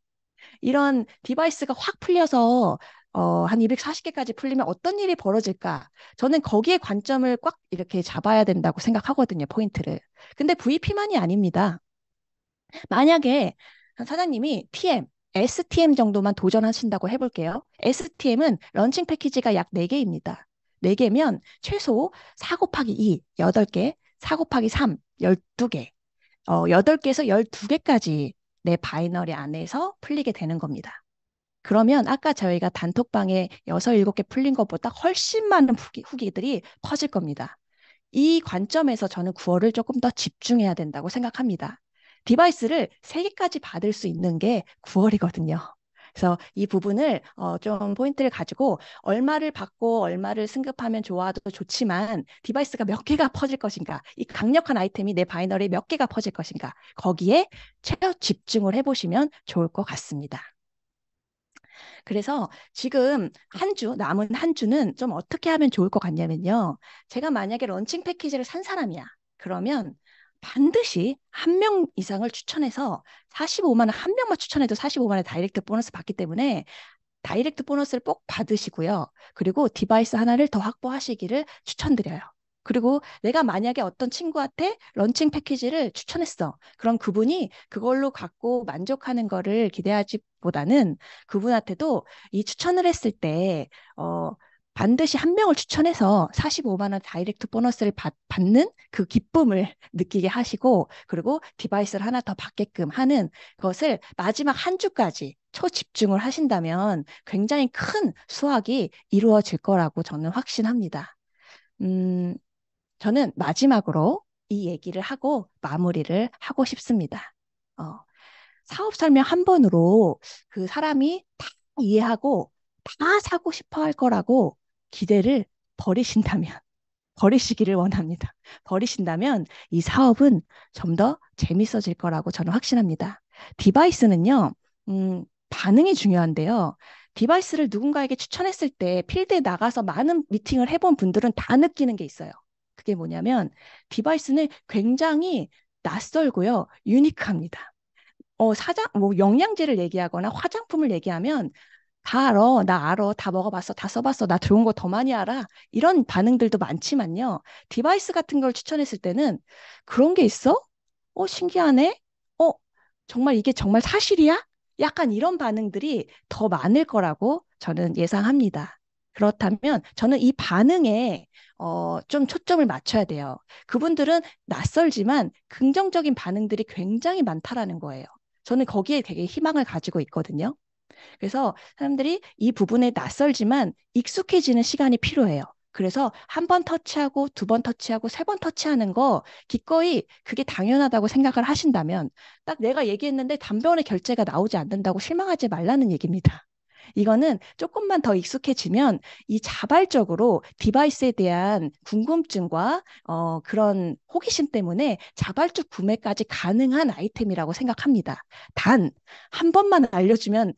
이런 디바이스가 확 풀려서 한 240개까지 풀리면 어떤 일이 벌어질까? 저는 거기에 관점을 꽉 이렇게 잡아야 된다고 생각하거든요, 포인트를. 근데 VP만이 아닙니다. 만약에 사장님이 TM, STM 정도만 도전하신다고 해볼게요. STM은 런칭 패키지가 약 4개입니다. 4개면 최소 4 곱하기 2, 8개, 4 곱하기 3, 12개, 8개에서 12개까지 내 바이너리 안에서 풀리게 되는 겁니다. 그러면 아까 저희가 단톡방에 6, 7개 풀린 것보다 훨씬 많은 후기들이 퍼질 겁니다. 이 관점에서 저는 9월을 조금 더 집중해야 된다고 생각합니다. 디바이스를 3개까지 받을 수 있는 게 9월이거든요. 그래서 이 부분을 좀 포인트를 가지고 얼마를 받고 얼마를 승급하면 좋아도 좋지만 디바이스가 몇 개가 퍼질 것인가, 이 강력한 아이템이 내 바이너리에 몇 개가 퍼질 것인가, 거기에 최대 집중을 해보시면 좋을 것 같습니다. 그래서 지금 남은 한 주는 좀 어떻게 하면 좋을 것 같냐면요. 제가 만약에 런칭 패키지를 산 사람이야. 그러면 반드시 한 명 이상을 추천해서 45만 원, 한 명만 추천해도 45만 원의 다이렉트 보너스 받기 때문에 다이렉트 보너스를 꼭 받으시고요. 그리고 디바이스 하나를 더 확보하시기를 추천드려요. 그리고 내가 만약에 어떤 친구한테 런칭 패키지를 추천했어. 그럼 그분이 그걸로 갖고 만족하는 거를 기대하지보다는 그분한테도 이 추천을 했을 때 반드시 한 명을 추천해서 45만 원 다이렉트 보너스를 받는 그 기쁨을 느끼게 하시고 그리고 디바이스를 하나 더 받게끔 하는 것을 마지막 한 주까지 초집중을 하신다면 굉장히 큰 수확이 이루어질 거라고 저는 확신합니다. 저는 마지막으로 이 얘기를 하고 마무리를 하고 싶습니다. 사업 설명 한 번으로 그 사람이 다 이해하고 다 사고 싶어 할 거라고 기대를 버리신다면, 버리시기를 원합니다. 버리신다면 이 사업은 좀 더 재밌어질 거라고 저는 확신합니다. 디바이스는요, 반응이 중요한데요. 디바이스를 누군가에게 추천했을 때 필드에 나가서 많은 미팅을 해본 분들은 다 느끼는 게 있어요. 그게 뭐냐면 디바이스는 굉장히 낯설고요. 유니크합니다. 뭐 영양제를 얘기하거나 화장품을 얘기하면 다 알아, 나 알아, 다 먹어봤어, 다 써봤어, 나 좋은 거 더 많이 알아. 이런 반응들도 많지만요. 디바이스 같은 걸 추천했을 때는 그런 게 있어? 신기하네? 어, 정말 이게 정말 사실이야? 약간 이런 반응들이 더 많을 거라고 저는 예상합니다. 그렇다면 저는 이 반응에 좀 초점을 맞춰야 돼요. 그분들은 낯설지만 긍정적인 반응들이 굉장히 많다라는 거예요. 저는 거기에 되게 희망을 가지고 있거든요. 그래서 사람들이 이 부분에 낯설지만 익숙해지는 시간이 필요해요. 그래서 한 번 터치하고 두 번 터치하고 세 번 터치하는 거 기꺼이 그게 당연하다고 생각을 하신다면 딱 내가 얘기했는데 단번에 결제가 나오지 않는다고 실망하지 말라는 얘기입니다. 이거는 조금만 더 익숙해지면 이 자발적으로 디바이스에 대한 궁금증과 그런 호기심 때문에 자발적 구매까지 가능한 아이템이라고 생각합니다. 단, 한 번만 알려주면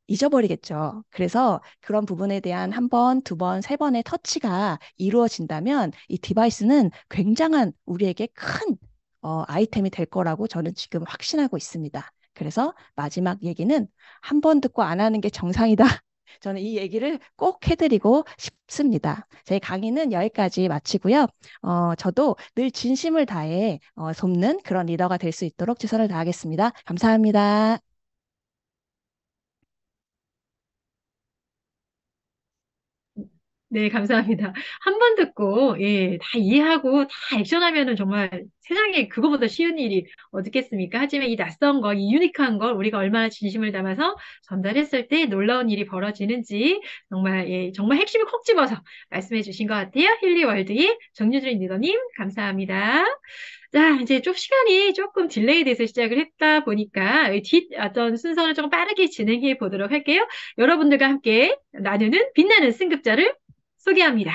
잊어버리겠죠. 그래서 그런 부분에 대한 한 번, 두 번, 세 번의 터치가 이루어진다면 이 디바이스는 굉장한 우리에게 큰 아이템이 될 거라고 저는 지금 확신하고 있습니다. 그래서 마지막 얘기는 한 번 듣고 안 하는 게 정상이다. 저는 이 얘기를 꼭 해드리고 싶습니다. 제 강의는 여기까지 마치고요. 저도 늘 진심을 다해 돕는 그런 리더가 될 수 있도록 최선을 다하겠습니다. 감사합니다. 네, 감사합니다. 한 번 듣고, 예, 다 이해하고, 다 액션하면은 정말 세상에 그거보다 쉬운 일이 어딨겠습니까? 하지만 이 낯선 거, 이 유니크한 걸 우리가 얼마나 진심을 담아서 전달했을 때 놀라운 일이 벌어지는지 정말, 예, 정말 핵심을 콕 집어서 말씀해 주신 것 같아요. 힐리월드의 정유진 리더님, 감사합니다. 자, 이제 좀 시간이 조금 딜레이 돼서 시작을 했다 보니까 어떤 순서를 좀 빠르게 진행해 보도록 할게요. 여러분들과 함께 나누는 빛나는 승급자를 소개합니다.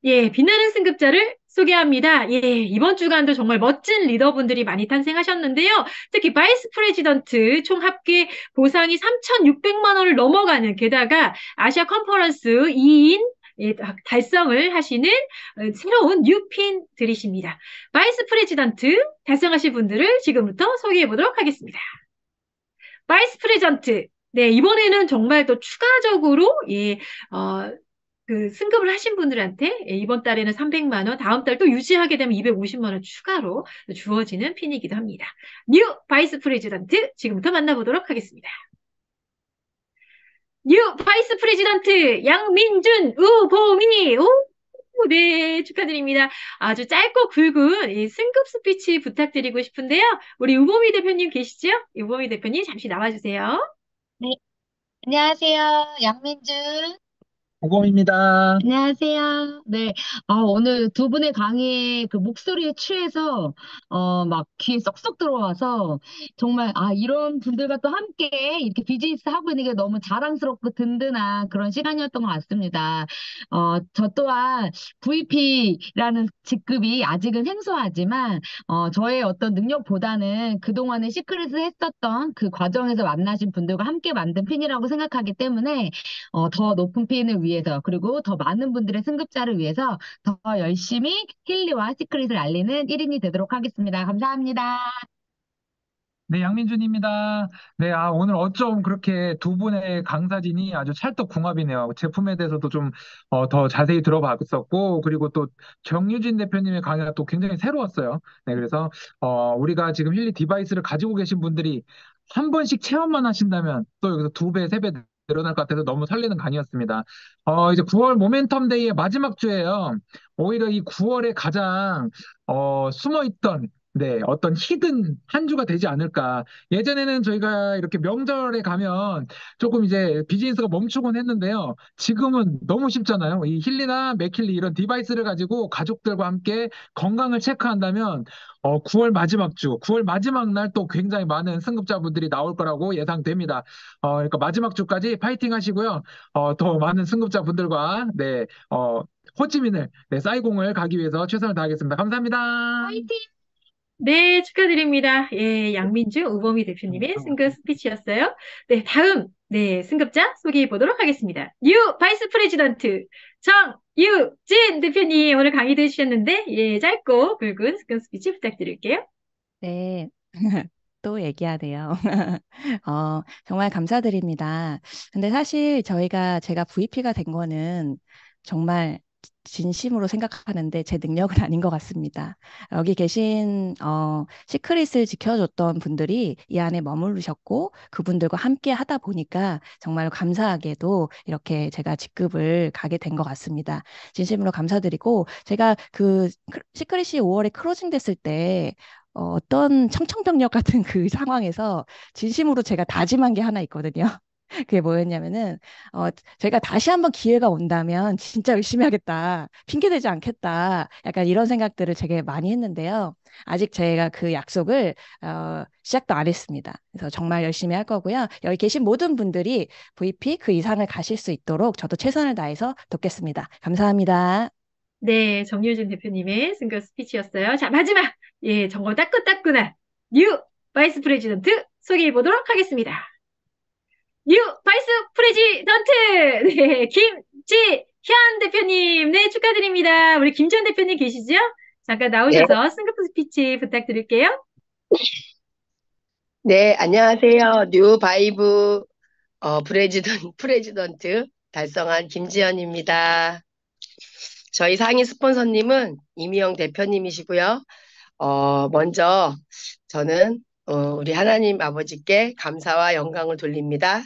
예, 빛나는 승급자를 소개합니다. 예, 이번 주간도 정말 멋진 리더분들이 많이 탄생하셨는데요. 특히 바이스 프레지던트 총 합계 보상이 3,600만 원을 넘어가는 게다가 아시아 컨퍼런스 2인 예, 달성을 하시는 새로운 뉴핀들이십니다. 바이스 프레지던트 달성하신 분들을 지금부터 소개해 보도록 하겠습니다. 바이스 프레지던트. 네, 이번에는 정말 더 추가적으로 예, 그 승급을 하신 분들한테 예, 이번 달에는 300만 원, 다음 달 또 유지하게 되면 250만 원 추가로 주어지는 핀이기도 합니다. 뉴 바이스 프레지던트 지금부터 만나보도록 하겠습니다. 뉴 바이스 프레지던트 양민준 우보미 오, 네, 축하드립니다. 아주 짧고 굵은 이 승급 스피치 부탁드리고 싶은데요. 우리 우보미 대표님 계시죠? 우보미 대표님 잠시 나와주세요. 네, 안녕하세요. 양민준. 오공입니다. 안녕하세요. 네, 오늘 두 분의 강의에 그 목소리에 취해서, 막 귀에 쏙쏙 들어와서, 정말, 이런 분들과 또 함께 이렇게 비즈니스 하고 있는 게 너무 자랑스럽고 든든한 그런 시간이었던 것 같습니다. 저 또한 VP라는 직급이 아직은 생소하지만, 저의 어떤 능력보다는 그동안에 시크릿을 했었던 그 과정에서 만나신 분들과 함께 만든 핀이라고 생각하기 때문에, 더 높은 핀을 위해서 그리고 더 많은 분들의 승급자를 위해서 더 열심히 힐리와 시크릿을 알리는 1인이 되도록 하겠습니다. 감사합니다. 네, 양민준입니다. 네, 오늘 어쩜 그렇게 두 분의 강사진이 아주 찰떡궁합이네요. 제품에 대해서도 좀, 더 자세히 들어봤었고, 그리고 또 정유진 대표님의 강의가 또 굉장히 새로웠어요. 네, 그래서, 우리가 지금 힐리 디바이스를 가지고 계신 분들이 한 번씩 체험만 하신다면 또 여기서 두 배, 세 배 늘어날 것 같아서 너무 설레는 강의였습니다. 이제 9월 모멘텀 데이의 마지막 주예요. 오히려 이 9월에 가장, 숨어있던 네, 어떤 히든 한 주가 되지 않을까. 예전에는 저희가 이렇게 명절에 가면 조금 이제 비즈니스가 멈추곤 했는데요. 지금은 너무 쉽잖아요. 이 힐리나 맥힐리 이런 디바이스를 가지고 가족들과 함께 건강을 체크한다면 9월 마지막 주, 9월 마지막 날 또 굉장히 많은 승급자분들이 나올 거라고 예상됩니다. 그러니까 마지막 주까지 파이팅 하시고요. 더 많은 승급자분들과 네, 호치민을, 네, 사이공을 가기 위해서 최선을 다하겠습니다. 감사합니다. 화이팅! 네, 축하드립니다. 예, 양민주 우범희 대표님의 승급 스피치였어요. 네, 다음, 네, 승급자 소개해 보도록 하겠습니다. 뉴 바이스 프레지던트. 정유진 대표님 오늘 강의도 해주셨는데, 예, 짧고 굵은 스큰 스피치 부탁드릴게요. 네. 또 얘기하네요. 정말 감사드립니다. 근데 사실 제가 VP가 된 거는 정말 진심으로 생각하는데 제 능력은 아닌 것 같습니다. 여기 계신 시크릿을 지켜줬던 분들이 이 안에 머무르셨고 그분들과 함께 하다 보니까 정말 감사하게도 이렇게 제가 직급을 가게 된 것 같습니다. 진심으로 감사드리고 제가 그 시크릿이 5월에 클로징 됐을 때 어떤 청천벽력 같은 그 상황에서 진심으로 제가 다짐한 게 하나 있거든요. 그게 뭐였냐면은, 제가 다시 한번 기회가 온다면 진짜 열심히 하겠다. 핑계대지 않겠다. 약간 이런 생각들을 되게 많이 했는데요. 아직 제가 그 약속을, 시작도 안 했습니다. 그래서 정말 열심히 할 거고요. 여기 계신 모든 분들이 VP 그 이상을 가실 수 있도록 저도 최선을 다해서 돕겠습니다. 감사합니다. 네, 정유진 대표님의 승격 스피치였어요. 자, 마지막, 예, 정말 따끈따끈한 뉴 바이스 프레지던트 소개해 보도록 하겠습니다. 뉴 바이스 프레지던트! 네, 김지현 대표님, 네, 축하드립니다. 우리 김지현 대표님 계시죠? 잠깐 네, 나오셔서 승급 스피치 부탁드릴게요. 네, 안녕하세요. 뉴 바이브 프레지던트 달성한 김지연입니다. 저희 상위 스폰서님은 이미영 대표님이시고요. 먼저 저는 우리 하나님 아버지께 감사와 영광을 돌립니다.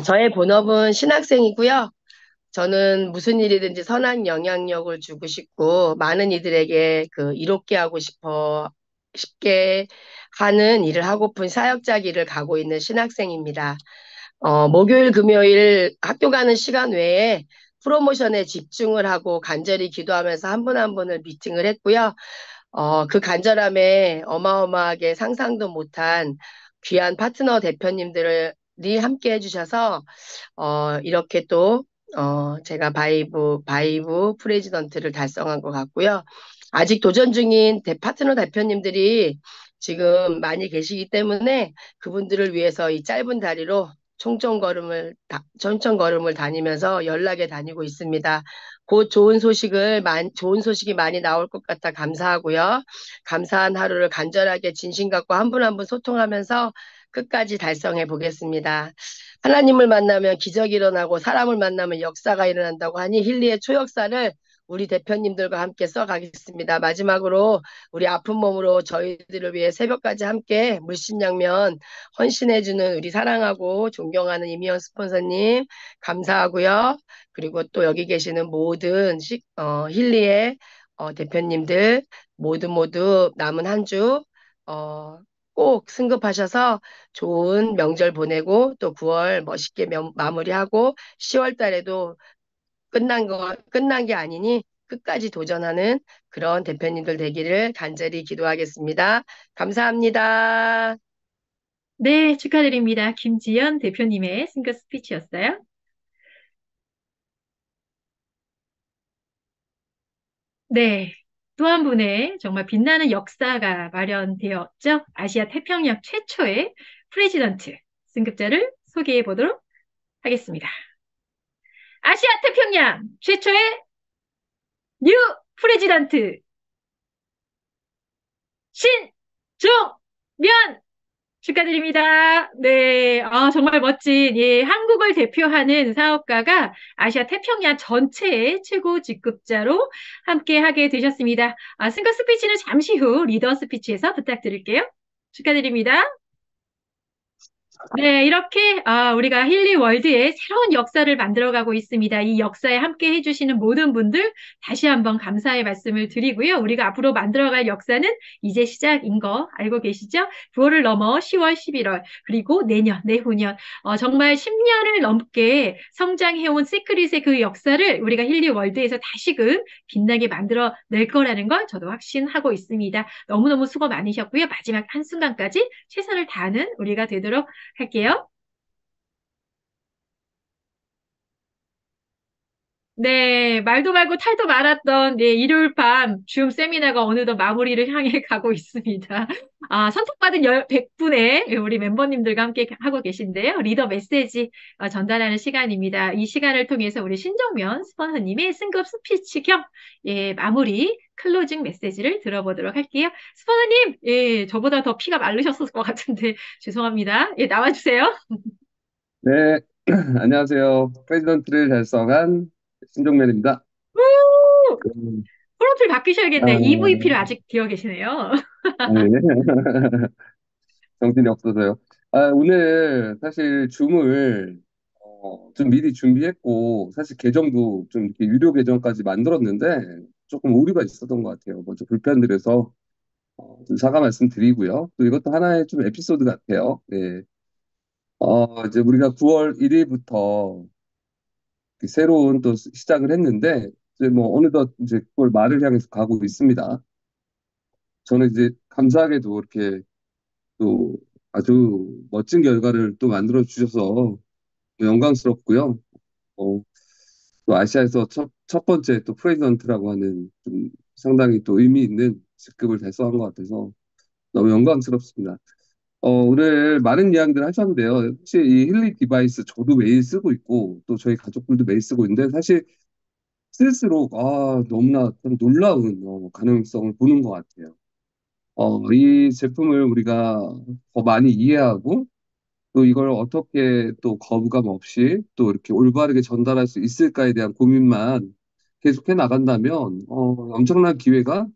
저의 본업은 신학생이고요. 저는 무슨 일이든지 선한 영향력을 주고 싶고 많은 이들에게 이롭게 하고 쉽게 하는 일을 하고픈 사역자 길을 가고 있는 신학생입니다. 목요일, 금요일 학교 가는 시간 외에 프로모션에 집중을 하고 간절히 기도하면서 한 분 한 분을 미팅을 했고요. 그 간절함에 어마어마하게 상상도 못한 귀한 파트너 대표님들이 함께 해주셔서, 이렇게 또, 제가 바이브 프레지던트를 달성한 것 같고요. 아직 도전 중인 파트너 대표님들이 지금 많이 계시기 때문에 그분들을 위해서 이 짧은 다리로 총총걸음을 다니면서 연락에 다니고 있습니다. 곧 좋은 소식이 많이 나올 것 같아 감사하고요. 감사한 하루를 간절하게 진심 갖고 한 분 한 분 소통하면서 끝까지 달성해 보겠습니다. 하나님을 만나면 기적이 일어나고 사람을 만나면 역사가 일어난다고 하니 힐리의 초역사를 우리 대표님들과 함께 써가겠습니다. 마지막으로 우리 아픈 몸으로 저희들을 위해 새벽까지 함께 물심양면 헌신해주는 우리 사랑하고 존경하는 이미영 스폰서님 감사하고요. 그리고 또 여기 계시는 모든 힐리의 대표님들 모두 남은 한 주 꼭 승급하셔서 좋은 명절 보내고 또 9월 멋있게 마무리하고 10월 달에도 끝난 게 아니니 끝까지 도전하는 그런 대표님들 되기를 간절히 기도하겠습니다. 감사합니다. 네, 축하드립니다. 김지현 대표님의 승급 스피치였어요. 네. 또 한 분의 정말 빛나는 역사가 마련되었죠. 아시아 태평양 최초의 프레지던트 승급자를 소개해 보도록 하겠습니다. 아시아 태평양 최초의 뉴 프레지던트 신종면 축하드립니다. 네, 정말 멋진, 예, 한국을 대표하는 사업가가 아시아 태평양 전체의 최고 직급자로 함께 하게 되셨습니다. 승급 스피치는 잠시 후 리더 스피치에서 부탁드릴게요. 축하드립니다. 네, 이렇게 우리가 힐리 월드의 새로운 역사를 만들어가고 있습니다. 이 역사에 함께 해주시는 모든 분들 다시 한번 감사의 말씀을 드리고요. 우리가 앞으로 만들어갈 역사는 이제 시작인 거 알고 계시죠? 9월을 넘어 10월, 11월 그리고 내년, 내후년 정말 10년을 넘게 성장해온 시크릿의 그 역사를 우리가 힐리 월드에서 다시금 빛나게 만들어낼 거라는 걸 저도 확신하고 있습니다. 너무너무 수고 많으셨고요. 마지막 한순간까지 최선을 다하는 우리가 되도록 할게요. 네, 말도 말고 탈도 말았던 네, 일요일 밤 줌 세미나가 어느덧 마무리를 향해 가고 있습니다. 아, 선택받은 100분의 우리 멤버님들과 함께 하고 계신데요. 리더 메시지 전달하는 시간입니다. 이 시간을 통해서 우리 신정면 스폰서님의 승급 스피치 겸 예, 마무리 클로징 메시지를 들어보도록 할게요. 스폰서님, 예, 저보다 더 피가 마르셨을 것 같은데 죄송합니다. 예, 나와주세요. 네, 안녕하세요. 프레지던트를 달성한 신종면입니다. 우! 음, 프로필 바뀌셔야겠네요. EVP를 아, 아직 기억계시네요. 네. 정신이 없어서요. 오늘 사실 줌을 좀 미리 준비했고, 사실 계정도 좀 이렇게 유료 계정까지 만들었는데, 조금 오류가 있었던 것 같아요. 먼저 불편드려서 좀 사과 말씀드리고요. 또 이것도 하나의 좀 에피소드 같아요. 네. 이제 우리가 9월 1일부터 새로운 또 시작을 했는데, 이제 뭐 어느덧 이제 그걸 말을 향해서 가고 있습니다. 저는 이제 감사하게도 이렇게 또 아주 멋진 결과를 또 만들어 주셔서 영광스럽고요. 어, 또 아시아에서 첫 번째 또 프레지던트라고 하는 좀 상당히 또 의미 있는 직급을 달성한 것 같아서 너무 영광스럽습니다. 오늘 많은 이야기들 하셨는데요. 혹시 이 힐리 디바이스 저도 매일 쓰고 있고 또 저희 가족들도 매일 쓰고 있는데 사실 쓸수록 너무나 좀 놀라운 가능성을 보는 것 같아요. 이 제품을 우리가 더 많이 이해하고 또 이걸 어떻게 또 거부감 없이 또 이렇게 올바르게 전달할 수 있을까에 대한 고민만 계속해 나간다면 엄청난 기회가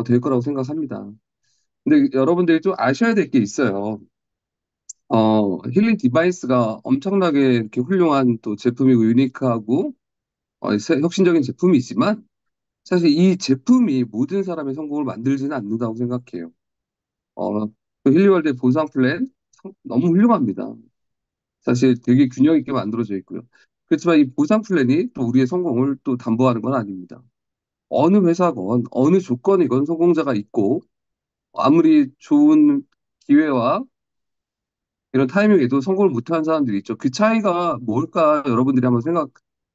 될 거라고 생각합니다. 근데 여러분들이 좀 아셔야 될 게 있어요. 힐링 디바이스가 엄청나게 이렇게 훌륭한 또 제품이고 유니크하고 혁신적인 제품이지만 사실 이 제품이 모든 사람의 성공을 만들지는 않는다고 생각해요. 또 힐리월드의 보상 플랜 너무 훌륭합니다. 사실 되게 균형 있게 만들어져 있고요. 그렇지만 이 보상 플랜이 또 우리의 성공을 또 담보하는 건 아닙니다. 어느 회사건 어느 조건이건 성공자가 있고 아무리 좋은 기회와 이런 타이밍에도 성공을 못하는 사람들이 있죠. 그 차이가 뭘까 여러분들이 한번 생각해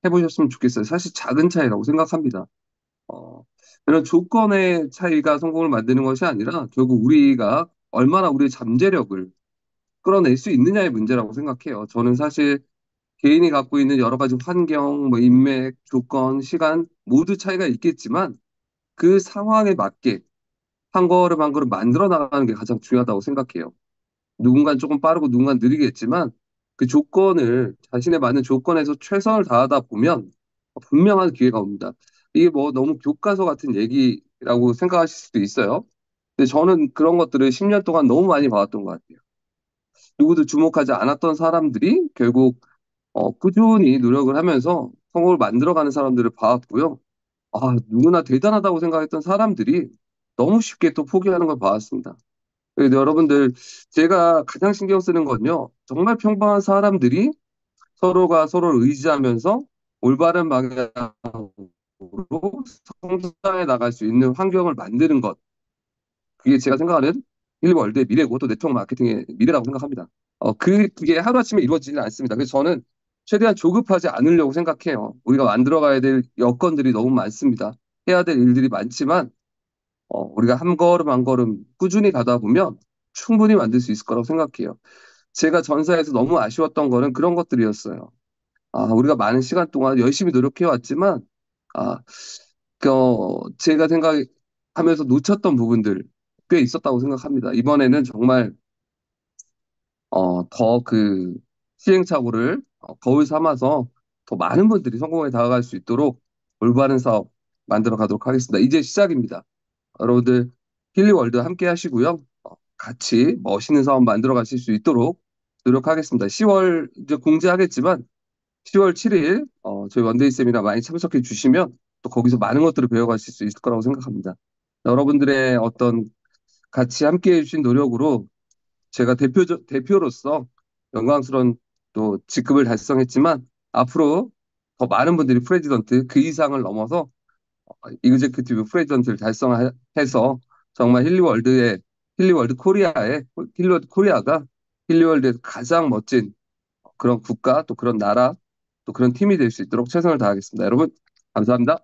보셨으면 좋겠어요. 사실 작은 차이라고 생각합니다. 어, 이런 조건의 차이가 성공을 만드는 것이 아니라 결국 우리가 얼마나 우리의 잠재력을 끌어낼 수 있느냐의 문제라고 생각해요. 저는 사실 개인이 갖고 있는 여러 가지 환경, 뭐 인맥, 조건, 시간 모두 차이가 있겠지만 그 상황에 맞게 한 걸음 한 걸음 만들어 나가는 게 가장 중요하다고 생각해요. 누군가는 조금 빠르고 누군가는 느리겠지만 그 조건을 자신에 맞는 조건에서 최선을 다하다 보면 분명한 기회가 옵니다. 이게 뭐 너무 교과서 같은 얘기라고 생각하실 수도 있어요. 근데 저는 그런 것들을 10년 동안 너무 많이 봐왔던 것 같아요. 누구도 주목하지 않았던 사람들이 결국 꾸준히 노력을 하면서 성공을 만들어가는 사람들을 봐왔고요. 누구나 대단하다고 생각했던 사람들이 너무 쉽게 또 포기하는 걸 봐왔습니다. 그래서 여러분들, 제가 가장 신경 쓰는 건요, 정말 평범한 사람들이 서로가 서로를 의지하면서 올바른 방향으로 성장해 나갈 수 있는 환경을 만드는 것. 그게 제가 생각하는 힐리월드의 미래고 또 네트워크 마케팅의 미래라고 생각합니다. 그게 하루아침에 이루어지지는 않습니다. 그래서 저는 최대한 조급하지 않으려고 생각해요. 우리가 만들어가야 될 여건들이 너무 많습니다. 해야 될 일들이 많지만, 우리가 한 걸음 한 걸음 꾸준히 가다 보면 충분히 만들 수 있을 거라고 생각해요. 제가 전사에서 너무 아쉬웠던 거는 그런 것들이었어요. 우리가 많은 시간 동안 열심히 노력해왔지만, 아, 제가 생각하면서 놓쳤던 부분들 꽤 있었다고 생각합니다. 이번에는 정말 더 그 시행착오를 거울 삼아서 더 많은 분들이 성공에 다가갈 수 있도록 올바른 사업 만들어 가도록 하겠습니다. 이제 시작입니다. 여러분들 힐리월드 함께 하시고요. 같이 멋있는 사업 만들어 가실 수 있도록 노력하겠습니다. 10월 이제 공지하겠지만 10월 7일 저희 원데이 세미나 많이 참석해 주시면 또 거기서 많은 것들을 배워가실 수 있을 거라고 생각합니다. 여러분들의 어떤 같이 함께 해주신 노력으로 제가 대표로서 영광스러운 또 직급을 달성했지만 앞으로 더 많은 분들이 프레지던트 그 이상을 넘어서 이그제큐티브 프레지던트를 달성해서 정말 힐리월드 코리아가 힐리월드에서 가장 멋진 그런 국가 또 그런 나라 또 그런 팀이 될 수 있도록 최선을 다하겠습니다. 여러분, 감사합니다.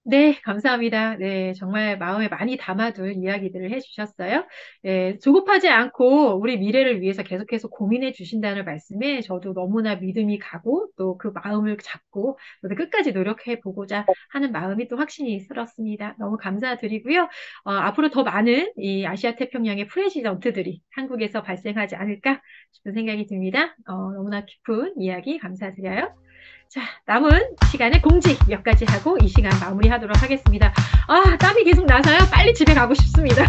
네, 감사합니다. 네, 정말 마음에 많이 담아둘 이야기들을 해주셨어요. 예, 조급하지 않고 우리 미래를 위해서 계속해서 고민해 주신다는 말씀에 저도 너무나 믿음이 가고 또 그 마음을 잡고 저도 끝까지 노력해 보고자 하는 마음이 또 확신이 들었습니다. 너무 감사드리고요. 앞으로 더 많은 이 아시아 태평양의 프레지던트들이 한국에서 발생하지 않을까 싶은 생각이 듭니다. 너무나 깊은 이야기 감사드려요. 자, 남은 시간에 공지 몇 가지 하고 이 시간 마무리하도록 하겠습니다. 땀이 계속 나서요. 빨리 집에 가고 싶습니다.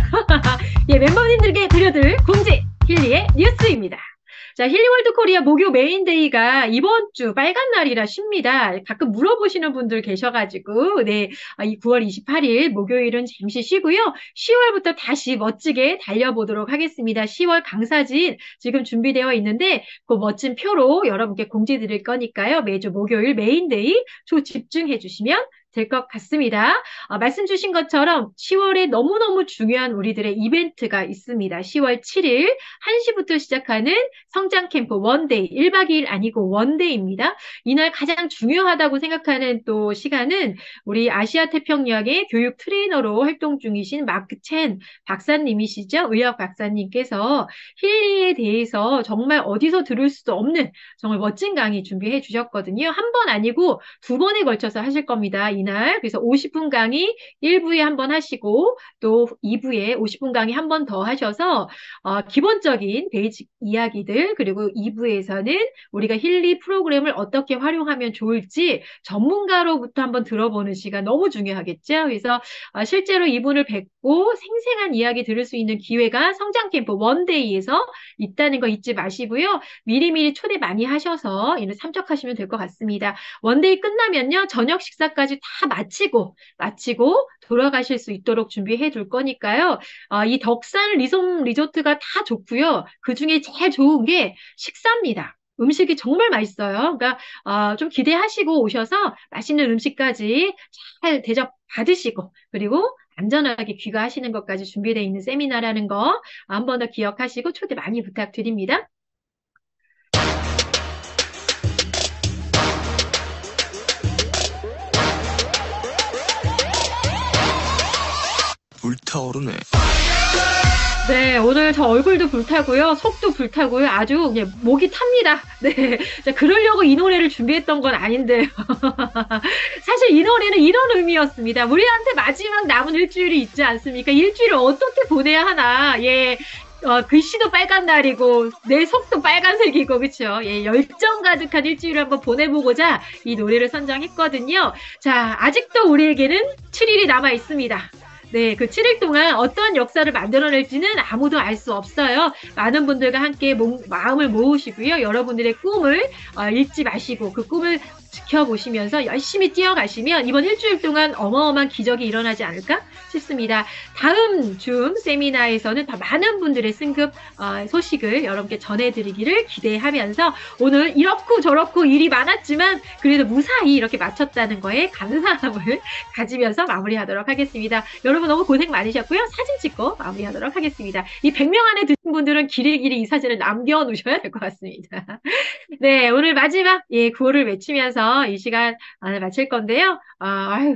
예, 멤버님들께 드려드릴 공지 힐리의 뉴스입니다. 자, 힐리월드 코리아 목요 메인데이가 이번 주 빨간 날이라 쉽니다. 가끔 물어보시는 분들 계셔가지고, 네, 이 9월 28일 목요일은 잠시 쉬고요. 10월부터 다시 멋지게 달려보도록 하겠습니다. 10월 강사진 지금 준비되어 있는데, 그 멋진 표로 여러분께 공지 드릴 거니까요. 매주 목요일 메인데이 집중해 주시면 될 것 같습니다. 말씀 주신 것처럼 10월에 너무너무 중요한 우리들의 이벤트가 있습니다. 10월 7일 1시부터 시작하는 성장 캠프 원데이, 1박 2일 아니고 원데이입니다. 이날 가장 중요하다고 생각하는 또 시간은 우리 아시아 태평양의 교육 트레이너로 활동 중이신 마크 첸 박사님이시죠. 의학 박사님께서 힐리에 대해서 정말 어디서 들을 수도 없는 정말 멋진 강의 준비해 주셨거든요. 한 번 아니고 두 번에 걸쳐서 하실 겁니다. 이날. 그래서 50분 강의 1부에 한 번 하시고 또 2부에 50분 강의 한 번 더 하셔서 기본적인 베이직 이야기들 그리고 2부에서는 우리가 힐리 프로그램을 어떻게 활용하면 좋을지 전문가로부터 한번 들어보는 시간 너무 중요하겠죠. 그래서 실제로 이분을 뵙고 생생한 이야기 들을 수 있는 기회가 성장 캠프 원데이에서 있다는 거 잊지 마시고요. 미리미리 초대 많이 하셔서 이를 참석하시면 될 것 같습니다. 원데이 끝나면요. 저녁 식사까지 다 마치고 돌아가실 수 있도록 준비해 둘 거니까요. 이 덕산 리조트가 다 좋고요. 그중에 제일 좋은 게 식사입니다. 음식이 정말 맛있어요. 그러니까 좀 기대하시고 오셔서 맛있는 음식까지 잘 대접 받으시고 그리고 안전하게 귀가하시는 것까지 준비되어 있는 세미나라는 거 한 번 더 기억하시고 초대 많이 부탁드립니다. 불타오르네. 네, 오늘 저 얼굴도 불타고요, 속도 불타고요, 아주 그냥 목이 탑니다. 네, 자, 그러려고 이 노래를 준비했던 건 아닌데요. 사실 이 노래는 이런 의미였습니다. 우리한테 마지막 남은 일주일이 있지 않습니까? 일주일을 어떻게 보내야 하나, 예. 글씨도 빨간 날이고 내 속도 빨간색이고 그렇죠. 예, 열정 가득한 일주일을 한번 보내보고자 이 노래를 선정했거든요. 자, 아직도 우리에게는 7일이 남아 있습니다. 네, 그 7일 동안 어떤 역사를 만들어낼지는 아무도 알 수 없어요. 많은 분들과 함께 마음을 모으시고요. 여러분들의 꿈을 잊지 마시고 그 꿈을 지켜보시면서 열심히 뛰어가시면 이번 일주일 동안 어마어마한 기적이 일어나지 않을까 싶습니다. 다음 줌 세미나에서는 더 많은 분들의 승급 소식을 여러분께 전해드리기를 기대하면서 오늘 이렇고 저렇고 일이 많았지만 그래도 무사히 이렇게 마쳤다는 거에 감사함을 가지면서 마무리하도록 하겠습니다. 여러분 너무 고생 많으셨고요. 사진 찍고 마무리하도록 하겠습니다. 이 100명 안에 드신 분들은 길이길이 이 사진을 남겨놓으셔야 될 것 같습니다. 네, 오늘 마지막 구호를 외치면서 이 시간 마칠 건데요.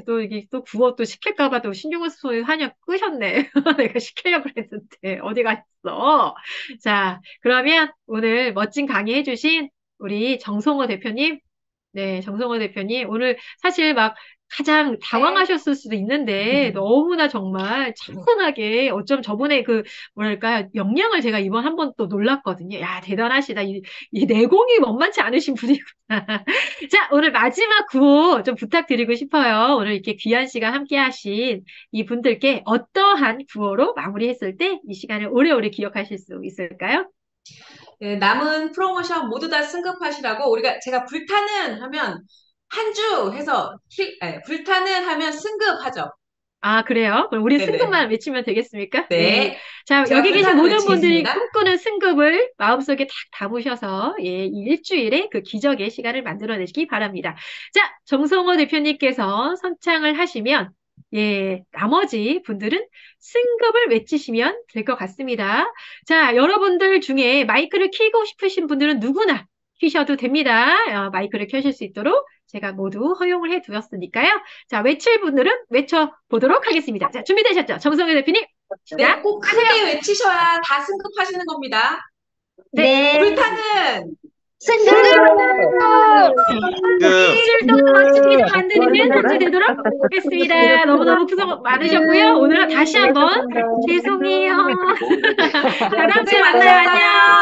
또 이게 또 구호 또 시킬까봐 또 신경을 소리 하냐 끄셨네. 내가 시키려고 그랬는데 어디 갔어? 자, 그러면 오늘 멋진 강의 해주신 우리 정성호 대표님, 네, 정성호 대표님 오늘 사실 막 가장 당황하셨을 수도 있는데 너무나 정말 차분하게 어쩜 저번에 그 뭐랄까 역량을 제가 이번 한 번 또 놀랐거든요. 야, 대단하시다. 이 내공이 만만치 않으신 분이구나. 자, 오늘 마지막 구호 좀 부탁드리고 싶어요. 오늘 이렇게 귀한 시간 함께 하신 이 분들께 어떠한 구호로 마무리했을 때 이 시간을 오래오래 기억하실 수 있을까요? 네, 남은 프로모션 모두 다 승급하시라고 제가 불타는 하면 한 주 해서 불타는 하면 승급하죠. 그래요? 그럼 우리 네네. 승급만 외치면 되겠습니까? 네. 자, 제가 여기 계신 승급 모든 분들이 외치겠습니다. 꿈꾸는 승급을 마음속에 탁 담으셔서 이 일주일에 그 기적의 시간을 만들어내시기 바랍니다. 자, 정성호 대표님께서 선창을 하시면 나머지 분들은 승급을 외치시면 될 것 같습니다. 자, 여러분들 중에 마이크를 켜고 싶으신 분들은 누구나 키셔도 됩니다. 마이크를 켜실 수 있도록 제가 모두 허용을 해두었으니까요. 자, 외칠 분들은 외쳐보도록 하겠습니다. 자, 준비되셨죠? 정성혜 대표님, 네, 시작! 꼭 크게 외치셔야 다 승급하시는 겁니다. 네. 불타는 승급! 일도 맞추기도 만드는 한 주 되도록 하겠습니다. 너무너무 구성 많으셨고요. 오늘 다시 한번 죄송해요. 다음 주에 만나요. 안녕!